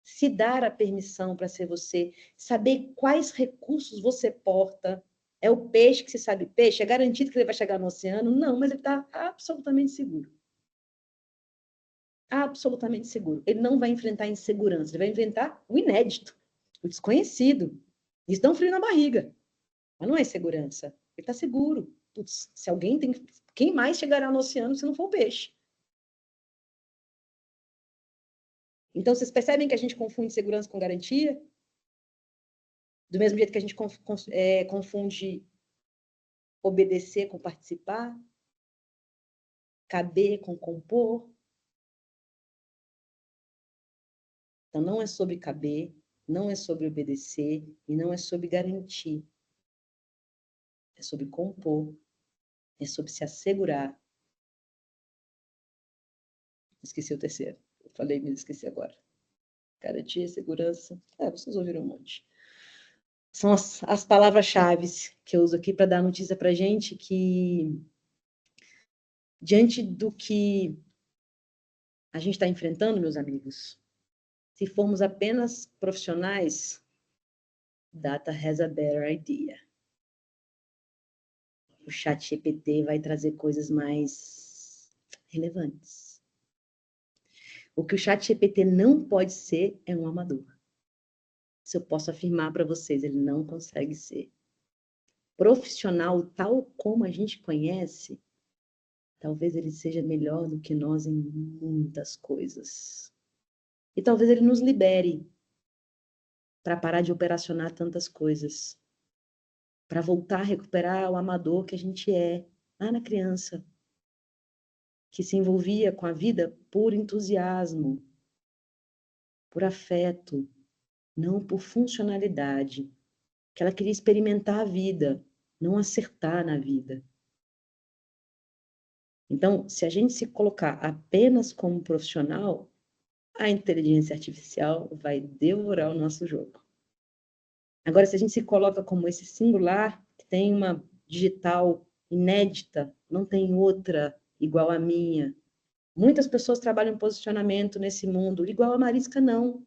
Se dar a permissão para ser você. Saber quais recursos você porta. É o peixe que se sabe peixe? É garantido que ele vai chegar no oceano? Não, mas ele está absolutamente seguro. Absolutamente seguro. Ele não vai enfrentar insegurança, ele vai enfrentar o inédito, o desconhecido. Isso dá um frio na barriga. Mas não é insegurança. Ele está seguro. Putz, se alguém tem... Quem mais chegará no oceano se não for o peixe? Então, vocês percebem que a gente confunde segurança com garantia? Do mesmo jeito que a gente confunde obedecer com participar, caber com compor. Então, não é sobre caber, não é sobre obedecer e não é sobre garantir. É sobre compor, é sobre se assegurar. Esqueci o terceiro. Eu falei, mas esqueci agora. Garantia, segurança. Vocês ouviram um monte. São as palavras-chave que eu uso aqui para dar notícia para a gente que, diante do que a gente está enfrentando, meus amigos, se formos apenas profissionais, data has a better idea. O ChatGPT vai trazer coisas mais relevantes. O que o ChatGPT não pode ser é um amador. Isso eu posso afirmar para vocês, ele não consegue ser. Profissional, tal como a gente conhece, talvez ele seja melhor do que nós em muitas coisas. E talvez ele nos libere para parar de operacionar tantas coisas. Para voltar a recuperar o amador que a gente é, lá na criança, que se envolvia com a vida por entusiasmo, por afeto, não por funcionalidade, que ela queria experimentar a vida, não acertar na vida. Então, se a gente se colocar apenas como profissional, a inteligência artificial vai devorar o nosso jogo. Agora, se a gente se coloca como esse singular, que tem uma digital inédita, não tem outra igual a minha. Muitas pessoas trabalham em posicionamento nesse mundo, igual a Marisca, não.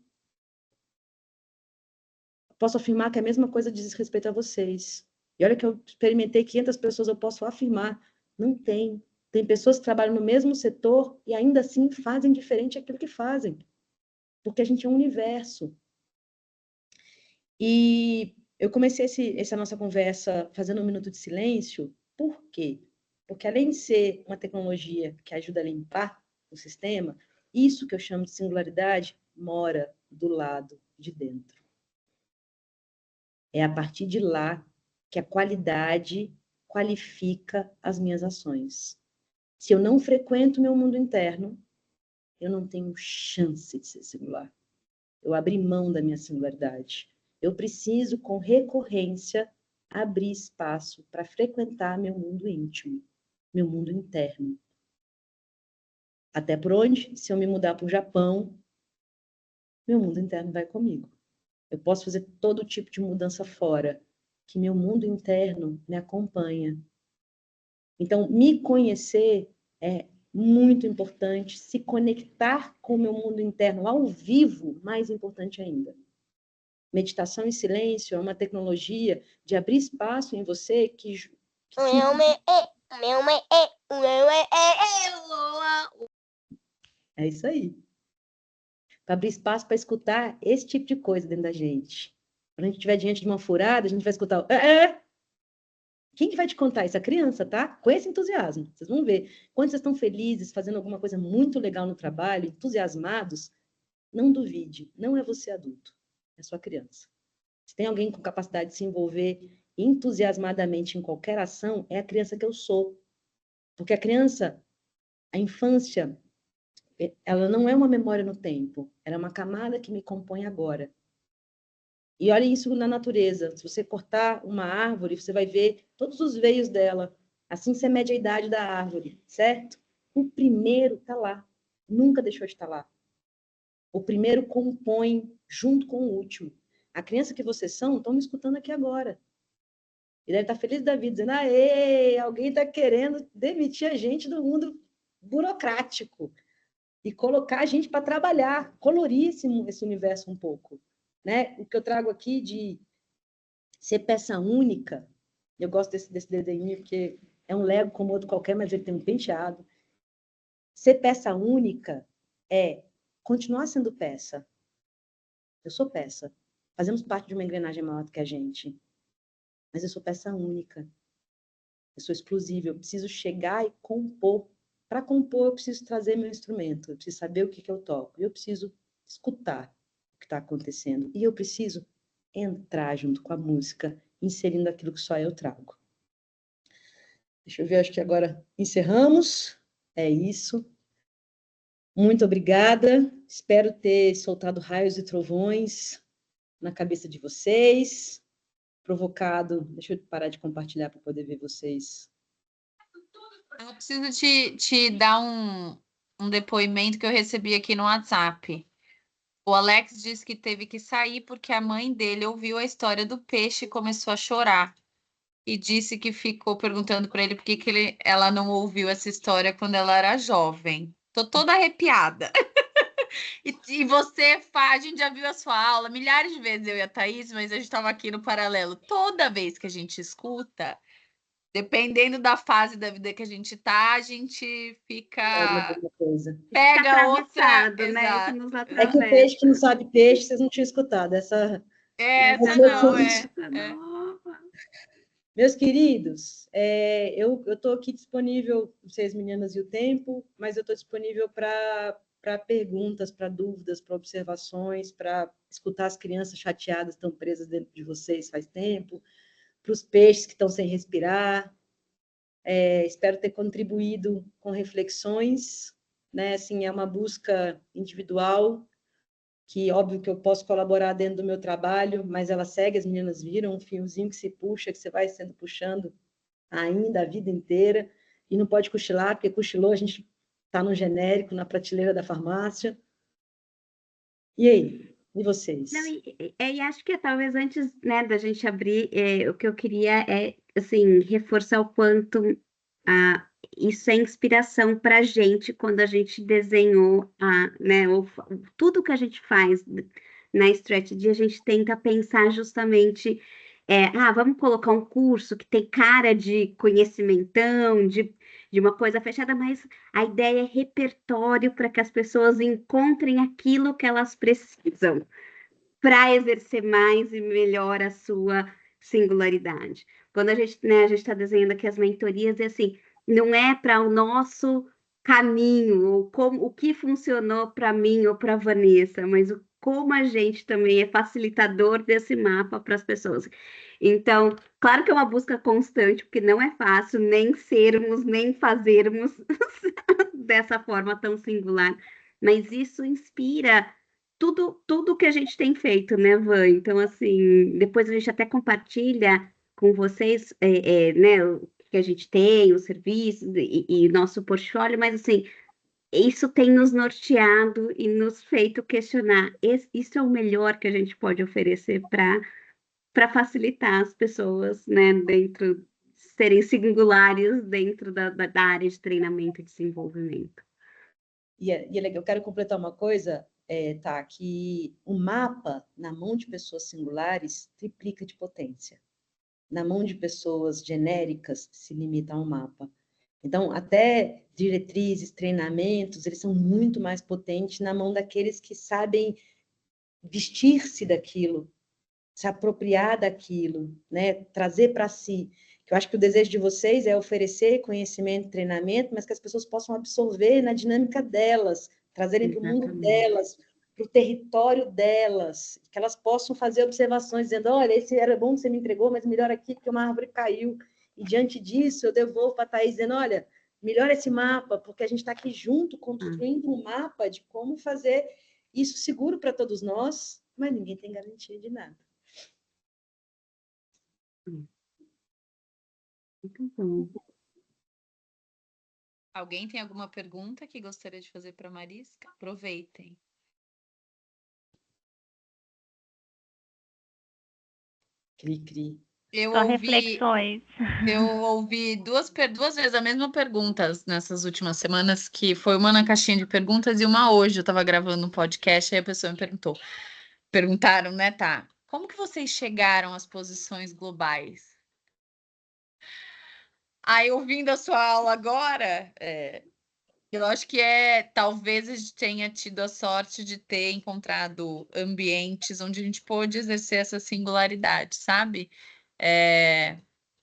Posso afirmar que a mesma coisa diz respeito a vocês. E olha que eu experimentei 500 pessoas, eu posso afirmar, não tem. Tem pessoas que trabalham no mesmo setor e ainda assim fazem diferente aquilo que fazem. Porque a gente é um universo. E eu comecei essa nossa conversa fazendo um minuto de silêncio. Por quê? Porque além de ser uma tecnologia que ajuda a limpar o sistema, isso que eu chamo de singularidade mora do lado de dentro. É a partir de lá que a qualidade qualifica as minhas ações. Se eu não frequento meu mundo interno, eu não tenho chance de ser singular. Eu abri mão da minha singularidade. Eu preciso, com recorrência, abrir espaço para frequentar meu mundo íntimo, meu mundo interno. Até por onde? Se eu me mudar para o Japão, meu mundo interno vai comigo. Eu posso fazer todo tipo de mudança fora, que meu mundo interno me acompanha. Então, me conhecer é muito importante, se conectar com o meu mundo interno ao vivo, mais importante ainda. Meditação em silêncio é uma tecnologia de abrir espaço em você que é isso aí. Para abrir espaço para escutar esse tipo de coisa dentro da gente. Quando a gente estiver diante de uma furada, a gente vai escutar Quem que vai te contar isso? A criança, tá? Com esse entusiasmo. Vocês vão ver. Quando vocês estão felizes, fazendo alguma coisa muito legal no trabalho, entusiasmados, não duvide. Não é você adulto. É sua criança. Se tem alguém com capacidade de se envolver entusiasmadamente em qualquer ação, é a criança que eu sou. Porque a criança, a infância, ela não é uma memória no tempo. Ela é uma camada que me compõe agora. E olha isso na natureza. Se você cortar uma árvore, você vai ver todos os veios dela. Assim você mede a idade da árvore, certo? O primeiro está lá. Nunca deixou de estar lá. O primeiro compõe junto com o último. A criança que vocês são, estão me escutando aqui agora. E deve estar feliz da vida, dizendo, aê, alguém está querendo demitir a gente do mundo burocrático e colocar a gente para trabalhar, colorir esse universo um pouco. Né? O que eu trago aqui de ser peça única, eu gosto desse desenho porque é um Lego como outro qualquer, mas ele tem um penteado. Ser peça única é continuar sendo peça. Eu sou peça. fazemos parte de uma engrenagem maior do que a gente. Mas eu sou peça única. Eu sou exclusiva. Eu preciso chegar e compor. Para compor, eu preciso trazer meu instrumento. Eu preciso saber o que eu toco. Eu preciso escutar o que está acontecendo. E eu preciso entrar junto com a música, inserindo aquilo que só eu trago. Deixa eu ver, acho que agora encerramos. É isso. Muito obrigada. Espero ter soltado raios e trovões na cabeça de vocês, provocado. Deixa eu parar de compartilhar para poder ver vocês. Eu preciso te dar um depoimento que eu recebi aqui no WhatsApp. O Alex disse que teve que sair porque a mãe dele ouviu a história do peixe e começou a chorar. E disse que ficou perguntando para ele por que ela não ouviu essa história quando ela era jovem. Tô toda arrepiada. E você faz, a gente já viu a sua aula milhares de vezes, eu e a Thaís, mas a gente estava aqui no paralelo. Toda vez que a gente escuta, dependendo da fase da vida que a gente tá, a gente fica. Coisa. Pega outra. Né? Isso Exato. nos É que o peixe que não sabe peixe, vocês não tinham escutado. Essa Não, Meus queridos, eu estou aqui disponível, vocês meninas e o tempo, mas eu estou disponível para perguntas, para dúvidas, para observações, para escutar as crianças chateadas que estão presas dentro de vocês faz tempo, para os peixes que estão sem respirar. Espero ter contribuído com reflexões, né? Assim, é uma busca individual, que óbvio que eu posso colaborar dentro do meu trabalho, mas ela segue, as meninas viram, um fiozinho que se puxa, que você vai sendo puxando ainda a vida inteira, e não pode cochilar, porque cochilou, a gente está no genérico, na prateleira da farmácia. E aí? E vocês? Não, e acho que talvez antes, né, da gente abrir, o que eu queria é, assim, reforçar o quanto isso é inspiração para a gente quando a gente desenhou, né, tudo que a gente faz na Strategy, a gente tenta pensar justamente, vamos colocar um curso que tem cara de conhecimentão, de uma coisa fechada, mas a ideia é repertório para que as pessoas encontrem aquilo que elas precisam para exercer mais e melhor a sua singularidade. Quando a gente está desenhando aqui as mentorias, é assim, não é para o nosso caminho, ou o que funcionou para mim ou para a Vanessa, mas como a gente também é facilitador desse mapa para as pessoas. Então, claro que é uma busca constante, porque não é fácil nem sermos, nem fazermos dessa forma tão singular, mas isso inspira tudo que a gente tem feito, né, Van? Então, assim, depois a gente até compartilha com vocês, né, o que a gente tem, os serviços e nosso portfólio, mas, assim, isso tem nos norteado e nos feito questionar. Isso é o melhor que a gente pode oferecer para facilitar as pessoas, né, serem singulares dentro da área de treinamento e desenvolvimento. E é legal, eu quero completar uma coisa, tá, que o mapa, na mão de pessoas singulares, triplica de potência. Na mão de pessoas genéricas, se limita a um mapa. Então, até diretrizes, treinamentos, eles são muito mais potentes na mão daqueles que sabem vestir-se daquilo, se apropriar daquilo, né? Trazer para si. Eu acho que o desejo de vocês é oferecer conhecimento, treinamento, mas que as pessoas possam absorver na dinâmica delas, trazerem para o mundo delas, para o território delas, que elas possam fazer observações, dizendo, olha, esse era bom que você me entregou, mas melhor aqui porque uma árvore caiu. E diante disso, eu devolvo para a Thaís, dizendo, olha, melhora esse mapa, porque a gente está aqui junto, construindo um mapa de como fazer isso seguro para todos nós, mas ninguém tem garantia de nada. Muito bom. Alguém tem alguma pergunta que gostaria de fazer para a Marisca? Aproveitem. Cri-cri. Reflexões. Eu ouvi duas vezes a mesma pergunta nessas últimas semanas, que foi uma na caixinha de perguntas e uma hoje. Eu estava gravando um podcast, aí a pessoa me perguntaram, né, tá? Como que vocês chegaram às posições globais? Aí, ouvindo a sua aula agora, Eu acho que talvez a gente tenha tido a sorte de ter encontrado ambientes onde a gente pôde exercer essa singularidade, sabe?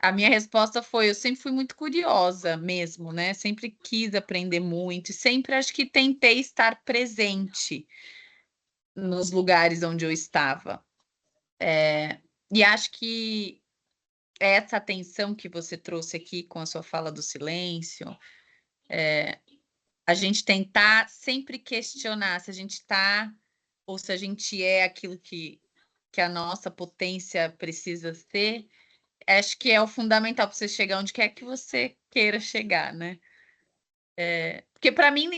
A minha resposta foi: eu sempre fui muito curiosa mesmo, né? Sempre quis aprender muito, e sempre acho que tentei estar presente nos lugares onde eu estava. E acho que essa atenção que você trouxe aqui com a sua fala do silêncio, a gente tentar sempre questionar se a gente está ou se a gente é aquilo que a nossa potência precisa ser, acho que é o fundamental para você chegar onde quer que você queira chegar, né? Porque para mim,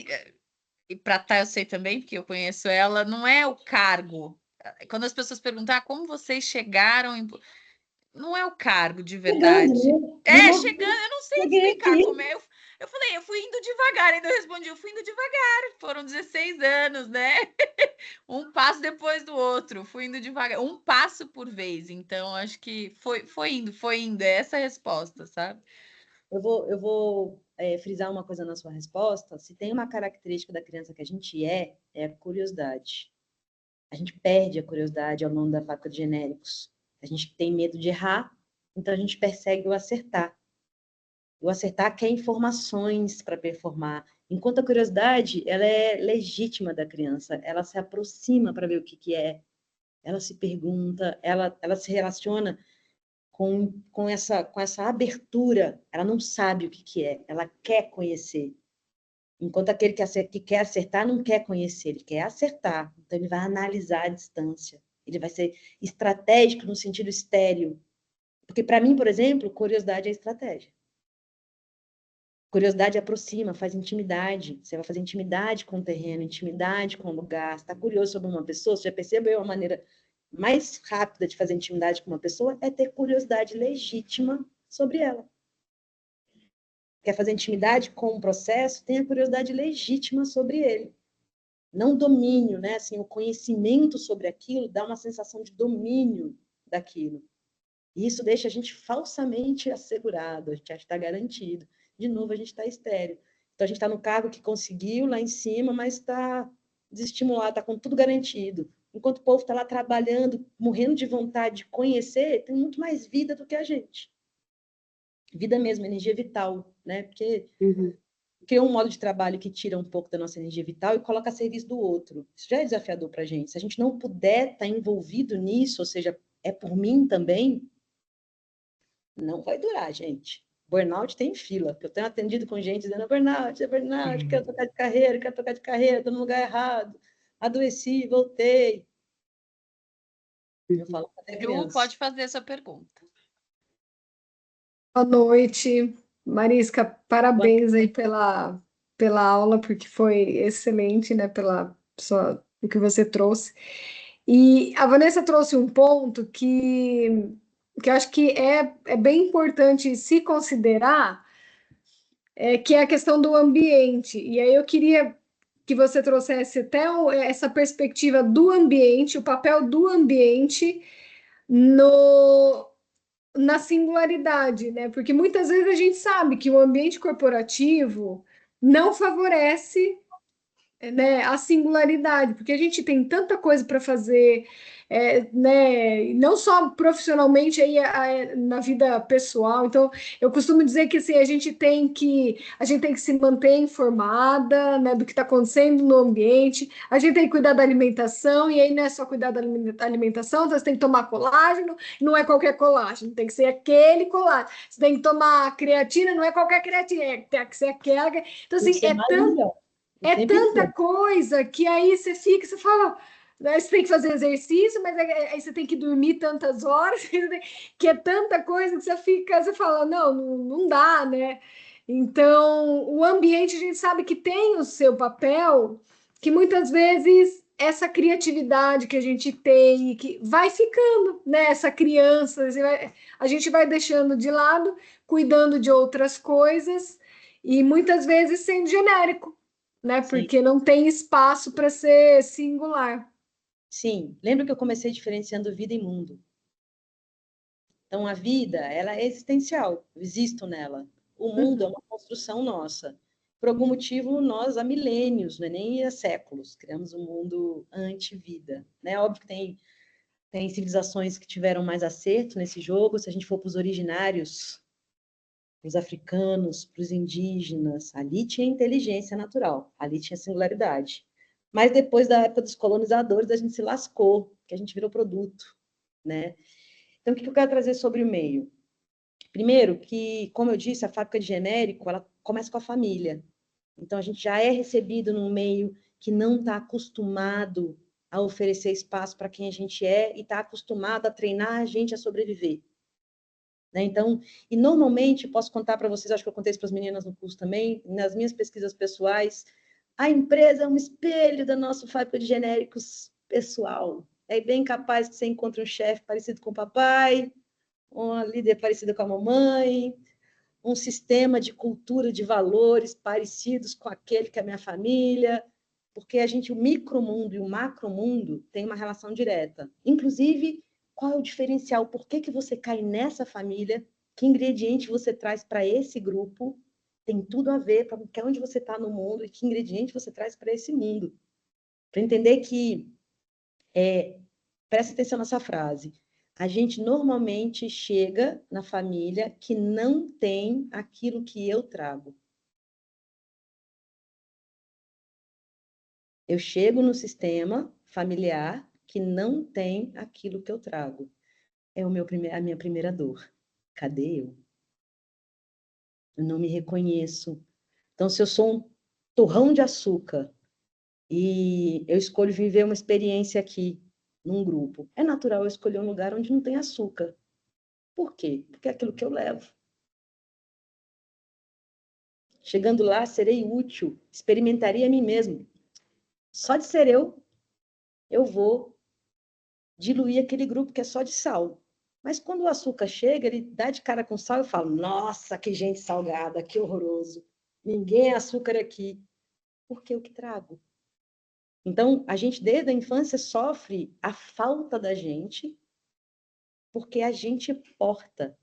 e para Tá eu sei também, porque eu conheço ela, não é o cargo. Quando as pessoas perguntam como vocês chegaram em... Não é o cargo de Chegando, verdade. né? Chegando, eu não sei Cheguei explicar aqui. como é. Eu falei, eu fui indo devagar, ainda eu respondi, eu fui indo devagar. Foram 16 anos, né? Um passo depois do outro, fui indo devagar, um passo por vez. Então, acho que foi indo, é essa a resposta, sabe? Eu vou frisar uma coisa na sua resposta. Se tem uma característica da criança que a gente é a curiosidade. A gente perde a curiosidade ao longo da faca de genéricos. A gente tem medo de errar, então a gente persegue o acertar. O acertar quer informações para performar, enquanto a curiosidade ela é legítima da criança, ela se aproxima para ver o que é, ela se pergunta, ela se relaciona com essa abertura, ela não sabe o que é, ela quer conhecer. Enquanto aquele que quer acertar não quer conhecer, ele quer acertar. Então, ele vai analisar a distância. Ele vai ser estratégico no sentido estéreo. Porque, para mim, por exemplo, curiosidade é estratégia. Curiosidade aproxima, faz intimidade. Você vai fazer intimidade com o terreno, intimidade com o lugar. Você está curioso sobre uma pessoa, você já percebeu a maneira mais rápida de fazer intimidade com uma pessoa? É ter curiosidade legítima sobre ela. Quer fazer intimidade com um processo? Tenha curiosidade legítima sobre ele. Não domínio, né? Assim, o conhecimento sobre aquilo dá uma sensação de domínio daquilo. E isso deixa a gente falsamente assegurado, a gente acha que está garantido. De novo, a gente está estéreo. Então, a gente está no cargo que conseguiu lá em cima, mas está desestimulado, está com tudo garantido. Enquanto o povo está lá trabalhando, morrendo de vontade de conhecer, tem muito mais vida do que a gente. Vida mesmo, energia vital, né? Porque criou um modo de trabalho que tira um pouco da nossa energia vital e coloca a serviço do outro. Isso já é desafiador para a gente. Se a gente não puder estar envolvido nisso, ou seja, é por mim também, não vai durar, gente. Burnout tem fila. Eu tenho atendido com gente dizendo burnout, quero trocar de carreira, estou no lugar errado, adoeci, voltei. Eu falo para Ju, pode fazer a sua pergunta. Boa noite, Marisca. Parabéns aí pela aula, porque foi excelente, né? O que você trouxe. E a Vanessa trouxe um ponto que eu acho que é bem importante se considerar, que é a questão do ambiente. E aí eu queria que você trouxesse até essa perspectiva do ambiente, o papel do ambiente no na singularidade, né? Porque muitas vezes a gente sabe que o ambiente corporativo não favorece, né, a singularidade, porque a gente tem tanta coisa para fazer, né, não só profissionalmente aí na vida pessoal. Então, eu costumo dizer que assim, a gente tem que se manter informada, né, do que está acontecendo no ambiente. A gente tem que cuidar da alimentação, e aí não é só cuidar da alimentação, você tem que tomar colágeno, não é qualquer colágeno, tem que ser aquele colágeno. Você tem que tomar creatina, não é qualquer creatina, tem que ser aquela. Então, assim, é tanta coisa que aí você fala, né, você tem que fazer exercício, mas aí você tem que dormir tantas horas, que é tanta coisa que você fala, não dá, né? Então, o ambiente a gente sabe que tem o seu papel, que muitas vezes essa criatividade que a gente tem, que vai ficando, né? Essa criança, a gente vai deixando de lado, cuidando de outras coisas, e muitas vezes sendo genérico, né? Sim. Porque não tem espaço para ser singular. Sim, lembra que eu comecei diferenciando vida e mundo. Então, a vida, ela é existencial, eu existo nela. O mundo é uma construção nossa. por algum motivo, nós, há milênios, não é nem há séculos, criamos um mundo anti-vida. Né? Óbvio que tem civilizações que tiveram mais acerto nesse jogo. Se a gente for para os originários, os africanos, para os indígenas, ali tinha inteligência natural, ali tinha singularidade. Mas depois da época dos colonizadores, a gente se lascou, que a gente virou produto. Né? Então, o que eu quero trazer sobre o meio? Primeiro, que, como eu disse, a fábrica de genérico, ela começa com a família. Então, a gente já é recebido num meio que não está acostumado a oferecer espaço para quem a gente é e está acostumado a treinar a gente a sobreviver. Né? Então, e normalmente, posso contar para vocês, acho que eu contei isso para as meninas no curso também, nas minhas pesquisas pessoais, a empresa é um espelho da nossa fábrica de genéricos pessoal. É bem capaz que você encontre um chefe parecido com o papai, uma líder parecida com a mamãe, um sistema de cultura, de valores parecidos com aquele que é a minha família, porque o micromundo e o macromundo têm uma relação direta. Inclusive, qual é o diferencial? Por que você cai nessa família? Que ingrediente você traz para esse grupo? Tem tudo a ver para onde você está no mundo e que ingrediente você traz para esse mundo. Para entender que, presta atenção nessa frase, a gente normalmente chega na família que não tem aquilo que eu trago. Eu chego no sistema familiar que não tem aquilo que eu trago. É a minha primeira dor. Cadê eu? Eu não me reconheço. Então, se eu sou um torrão de açúcar e eu escolho viver uma experiência aqui, num grupo, é natural eu escolher um lugar onde não tem açúcar. Por quê? Porque é aquilo que eu levo. Chegando lá, serei útil, experimentaria a mim mesmo. Só de ser eu vou diluir aquele grupo que é só de sal. Mas quando o açúcar chega, ele dá de cara com sal e eu falo, nossa, que gente salgada, que horroroso. Ninguém é açúcar aqui. Porque eu que trago. Então, a gente, desde a infância, sofre a falta da gente, porque a gente porta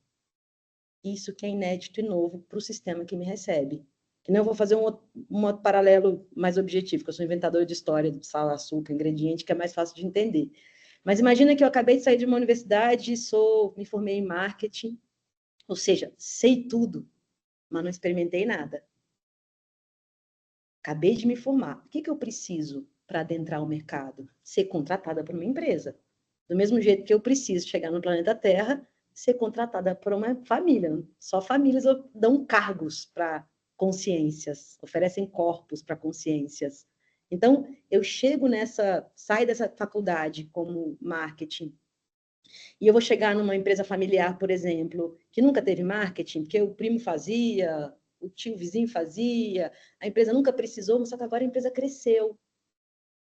isso que é inédito e novo para o sistema que me recebe. Que não vou fazer um outro paralelo mais objetivo, que eu sou inventadora de história do sal, açúcar, ingrediente, que é mais fácil de entender. Mas imagina que eu acabei de sair de uma universidade, me formei em marketing, ou seja, sei tudo, mas não experimentei nada. Acabei de me formar. O que eu preciso para adentrar o mercado? Ser contratada por uma empresa. Do mesmo jeito que eu preciso chegar no planeta Terra, ser contratada por uma família. Só famílias dão cargos para consciências, oferecem corpos para consciências. Então, eu saio dessa faculdade como marketing, e eu vou chegar numa empresa familiar, por exemplo, que nunca teve marketing, porque o primo fazia, o tio vizinho fazia, a empresa nunca precisou, mas só que agora a empresa cresceu.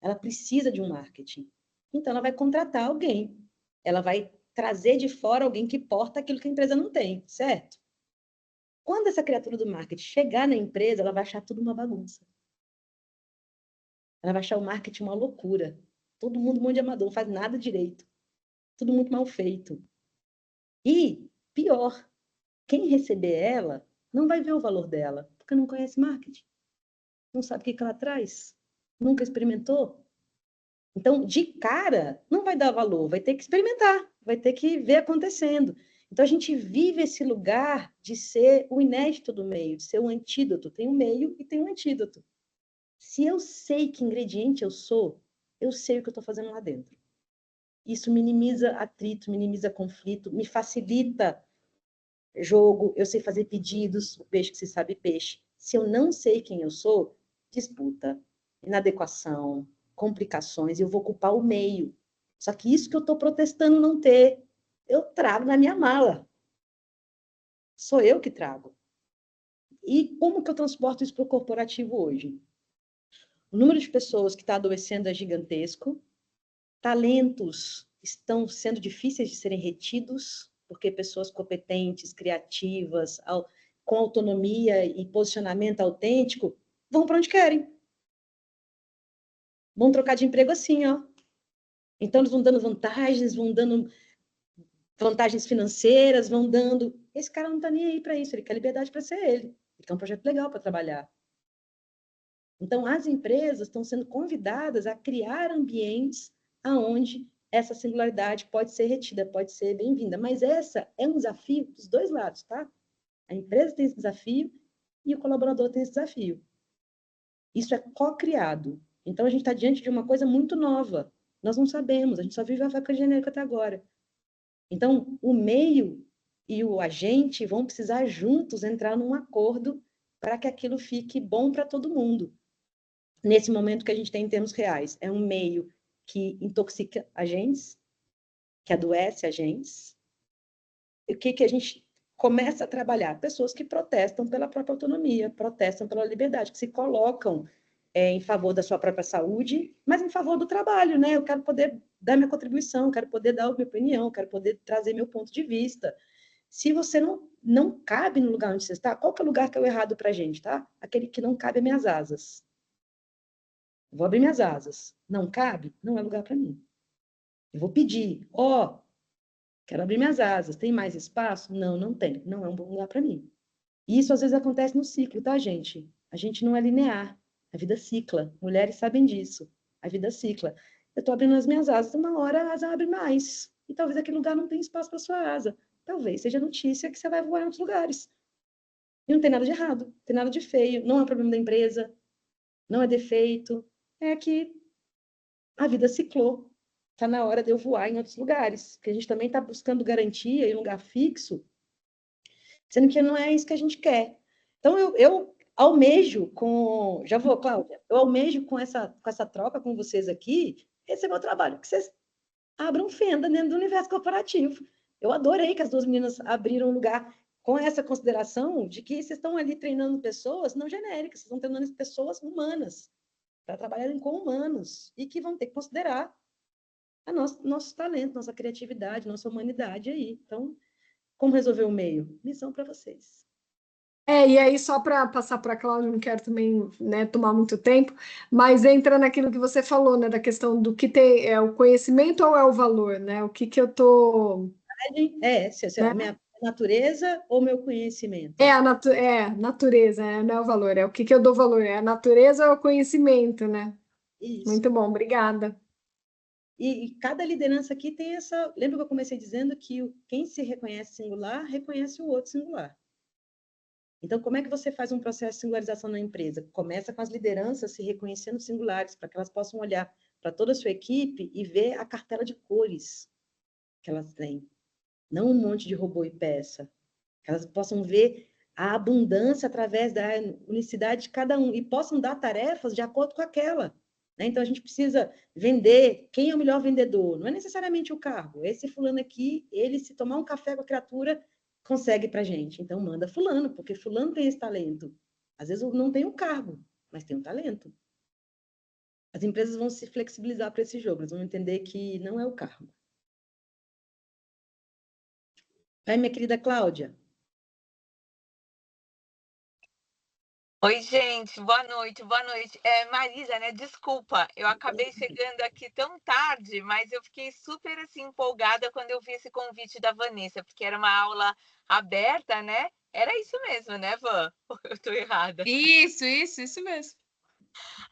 Ela precisa de um marketing. Então, ela vai contratar alguém. Ela vai trazer de fora alguém que porta aquilo que a empresa não tem, certo? Quando essa criatura do marketing chegar na empresa, ela vai achar tudo uma bagunça. Ela vai achar o marketing uma loucura. Todo mundo um monte de amador, não faz nada direito. Tudo muito mal feito. E, pior, quem receber ela não vai ver o valor dela, porque não conhece marketing. Não sabe o que ela traz. Nunca experimentou. Então, de cara, não vai dar valor, vai ter que experimentar, vai ter que ver acontecendo. Então, a gente vive esse lugar de ser o inédito do meio, de ser o antídoto. Tem um meio e tem um antídoto. Se eu sei que ingrediente eu sou, eu sei o que eu estou fazendo lá dentro. Isso minimiza atrito, minimiza conflito, me facilita jogo, eu sei fazer pedidos, o peixe que se sabe peixe. Se eu não sei quem eu sou, disputa, inadequação, complicações, eu vou ocupar o meio. Só que isso que eu estou protestando não ter, eu trago na minha mala. Sou eu que trago. E como que eu transporto isso para o corporativo hoje? O número de pessoas que está adoecendo é gigantesco, talentos estão sendo difíceis de serem retidos, porque pessoas competentes, criativas, com autonomia e posicionamento autêntico, vão para onde querem. Vão trocar de emprego assim, ó. Então, eles vão dando vantagens financeiras, vão dando... Esse cara não está nem aí para isso, ele quer liberdade para ser ele. Ele quer um projeto legal para trabalhar. Então, as empresas estão sendo convidadas a criar ambientes onde essa singularidade pode ser retida, pode ser bem-vinda. Mas essa é um desafio dos dois lados, tá? A empresa tem esse desafio e o colaborador tem esse desafio. Isso é co-criado. Então, a gente está diante de uma coisa muito nova. Nós não sabemos, a gente só vive a fábrica genérica até agora. Então, o meio e o agente vão precisar juntos entrar num acordo para que aquilo fique bom para todo mundo. Nesse momento que a gente tem em termos reais, é um meio que intoxica agentes, que adoece agentes. E o que a gente começa a trabalhar? Pessoas que protestam pela própria autonomia, protestam pela liberdade, que se colocam em favor da sua própria saúde, mas em favor do trabalho, né? Eu quero poder dar minha contribuição, quero poder dar a minha opinião, quero poder trazer meu ponto de vista. Se você não cabe no lugar onde você está, qual que é o lugar que é o errado para a gente, tá? Aquele que não cabe às minhas asas. Vou abrir minhas asas. Não cabe? Não é lugar para mim. Eu vou pedir, quero abrir minhas asas. Tem mais espaço? Não, não tem. Não é um bom lugar para mim. E isso às vezes acontece no ciclo, tá, gente? A gente não é linear. A vida cicla. Mulheres sabem disso. A vida cicla. Eu estou abrindo as minhas asas, uma hora a asa abre mais. E talvez aquele lugar não tenha espaço para sua asa. Talvez seja notícia que você vai voar em outros lugares. E não tem nada de errado, não tem nada de feio. Não é problema da empresa, não é defeito. É que a vida ciclou. Está na hora de eu voar em outros lugares. Porque a gente também está buscando garantia em um lugar fixo, sendo que não é isso que a gente quer. Então, eu almejo com... Já vou, Cláudia. Eu almejo com essa troca com vocês aqui, esse é meu trabalho, que vocês abram fenda dentro do universo corporativo. Eu adorei que as duas meninas abriram um lugar com essa consideração de que vocês estão ali treinando pessoas não genéricas, vocês estão treinando pessoas humanas, para trabalharem com humanos, e que vão ter que considerar nosso talento, nossa criatividade, nossa humanidade aí. Então, como resolver o meio? Missão para vocês. E aí, só para passar para a Cláudia, não quero também, né, tomar muito tempo, mas entra naquilo que você falou, né, da questão do que tem, é o conhecimento ou é o valor, né? O que eu tô... Se a minha natureza ou meu conhecimento? Natureza, não é o valor, é o que eu dou valor, é a natureza ou o conhecimento, né? Isso. Muito bom, obrigada. E cada liderança aqui tem essa... Lembra que eu comecei dizendo que quem se reconhece singular, reconhece o outro singular. Então, como é que você faz um processo de singularização na empresa? Começa com as lideranças se reconhecendo singulares, para que elas possam olhar para toda a sua equipe e ver a cartela de cores que elas têm. Não um monte de robô e peça. Que elas possam ver a abundância através da unicidade de cada um e possam dar tarefas de acordo com aquela. Né? Então, a gente precisa vender. Quem é o melhor vendedor? Não é necessariamente o cargo. Esse fulano aqui, ele, se tomar um café com a criatura, consegue para a gente. Então, manda fulano, porque fulano tem esse talento. Às vezes, não tem o cargo, mas tem o talento. As empresas vão se flexibilizar para esse jogo. Elas vão entender que não é o cargo. Aí, minha querida Cláudia. Oi, gente, boa noite, boa noite. Marisa, né? Desculpa, eu acabei chegando aqui tão tarde, mas eu fiquei super assim empolgada quando eu vi esse convite da Vanessa, porque era uma aula aberta, né? Era isso mesmo, né, Van? Eu tô errada. Isso mesmo.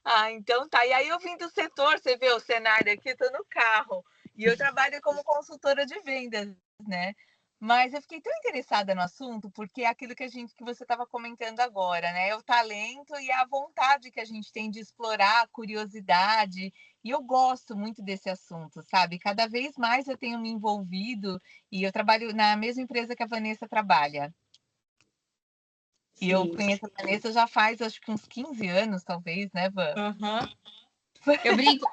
Ah, então tá. E aí eu vim do setor, você vê o cenário aqui, tô no carro. E eu trabalho como consultora de vendas, né? Mas eu fiquei tão interessada no assunto, porque é aquilo que você estava comentando agora, né? É o talento e a vontade que a gente tem de explorar, a curiosidade. E eu gosto muito desse assunto, sabe? Cada vez mais eu tenho me envolvido e eu trabalho na mesma empresa que a Vanessa trabalha. E eu conheço a Vanessa já faz, acho que uns 15 anos, talvez, né, Van? Eu brinco.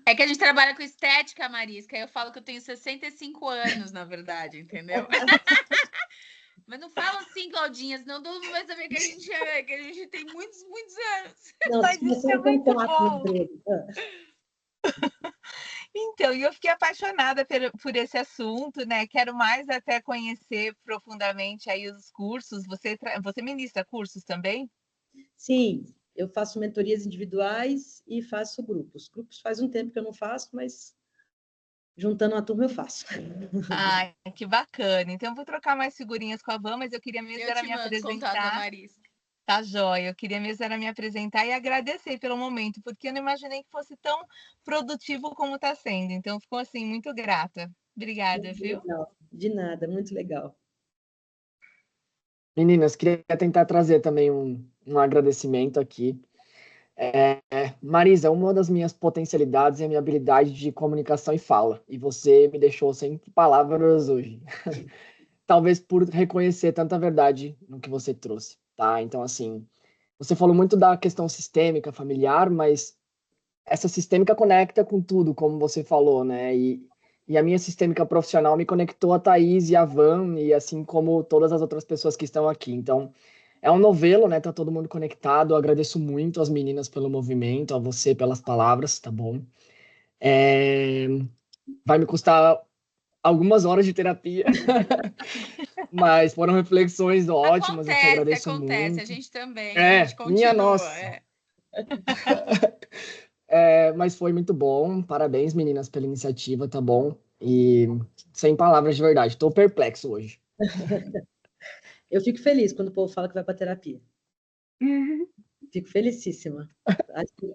É que a gente trabalha com estética, Marisca. Eu falo que eu tenho 65 anos, na verdade, entendeu? Mas não fala assim, Claudinha, senão todo mundo vai saber que a gente tem muitos anos. Não, mas isso é muito bom. Então, eu fiquei apaixonada por esse assunto, né? Quero mais até conhecer profundamente aí os cursos. Você ministra cursos também? Sim, eu faço mentorias individuais e faço grupos. Grupos faz um tempo que eu não faço, mas juntando uma turma eu faço. Ai, que bacana. Então, eu vou trocar mais figurinhas com a Van, mas eu queria mesmo era me apresentar. Contato da Marisa. Tá joia. Eu queria mesmo era me apresentar e agradecer pelo momento, porque eu não imaginei que fosse tão produtivo como está sendo. Então, ficou assim, muito grata. Obrigada, Muito viu? legal. De nada, muito legal. Meninas, queria tentar trazer também um agradecimento aqui. Marisa, uma das minhas potencialidades é a minha habilidade de comunicação e fala, e você me deixou sem palavras hoje. Talvez por reconhecer tanta verdade no que você trouxe, tá? Então, assim, você falou muito da questão sistêmica, familiar, mas essa sistêmica conecta com tudo, como você falou, né? E a minha sistêmica profissional me conectou a Thaís e a Van, e assim como todas as outras pessoas que estão aqui. Então, é um novelo, né? Tá todo mundo conectado. Eu agradeço muito às meninas pelo movimento, a você pelas palavras, tá bom? É, Vai me custar algumas horas de terapia, mas foram reflexões ótimas, eu te agradeço Acontece, a muito. gente também, a gente Minha continua. nossa. Mas foi muito bom. Parabéns, meninas, pela iniciativa, tá bom? E sem palavras de verdade, tô perplexo hoje. Eu fico feliz quando o povo fala que vai para terapia. Fico felicíssima. Acho que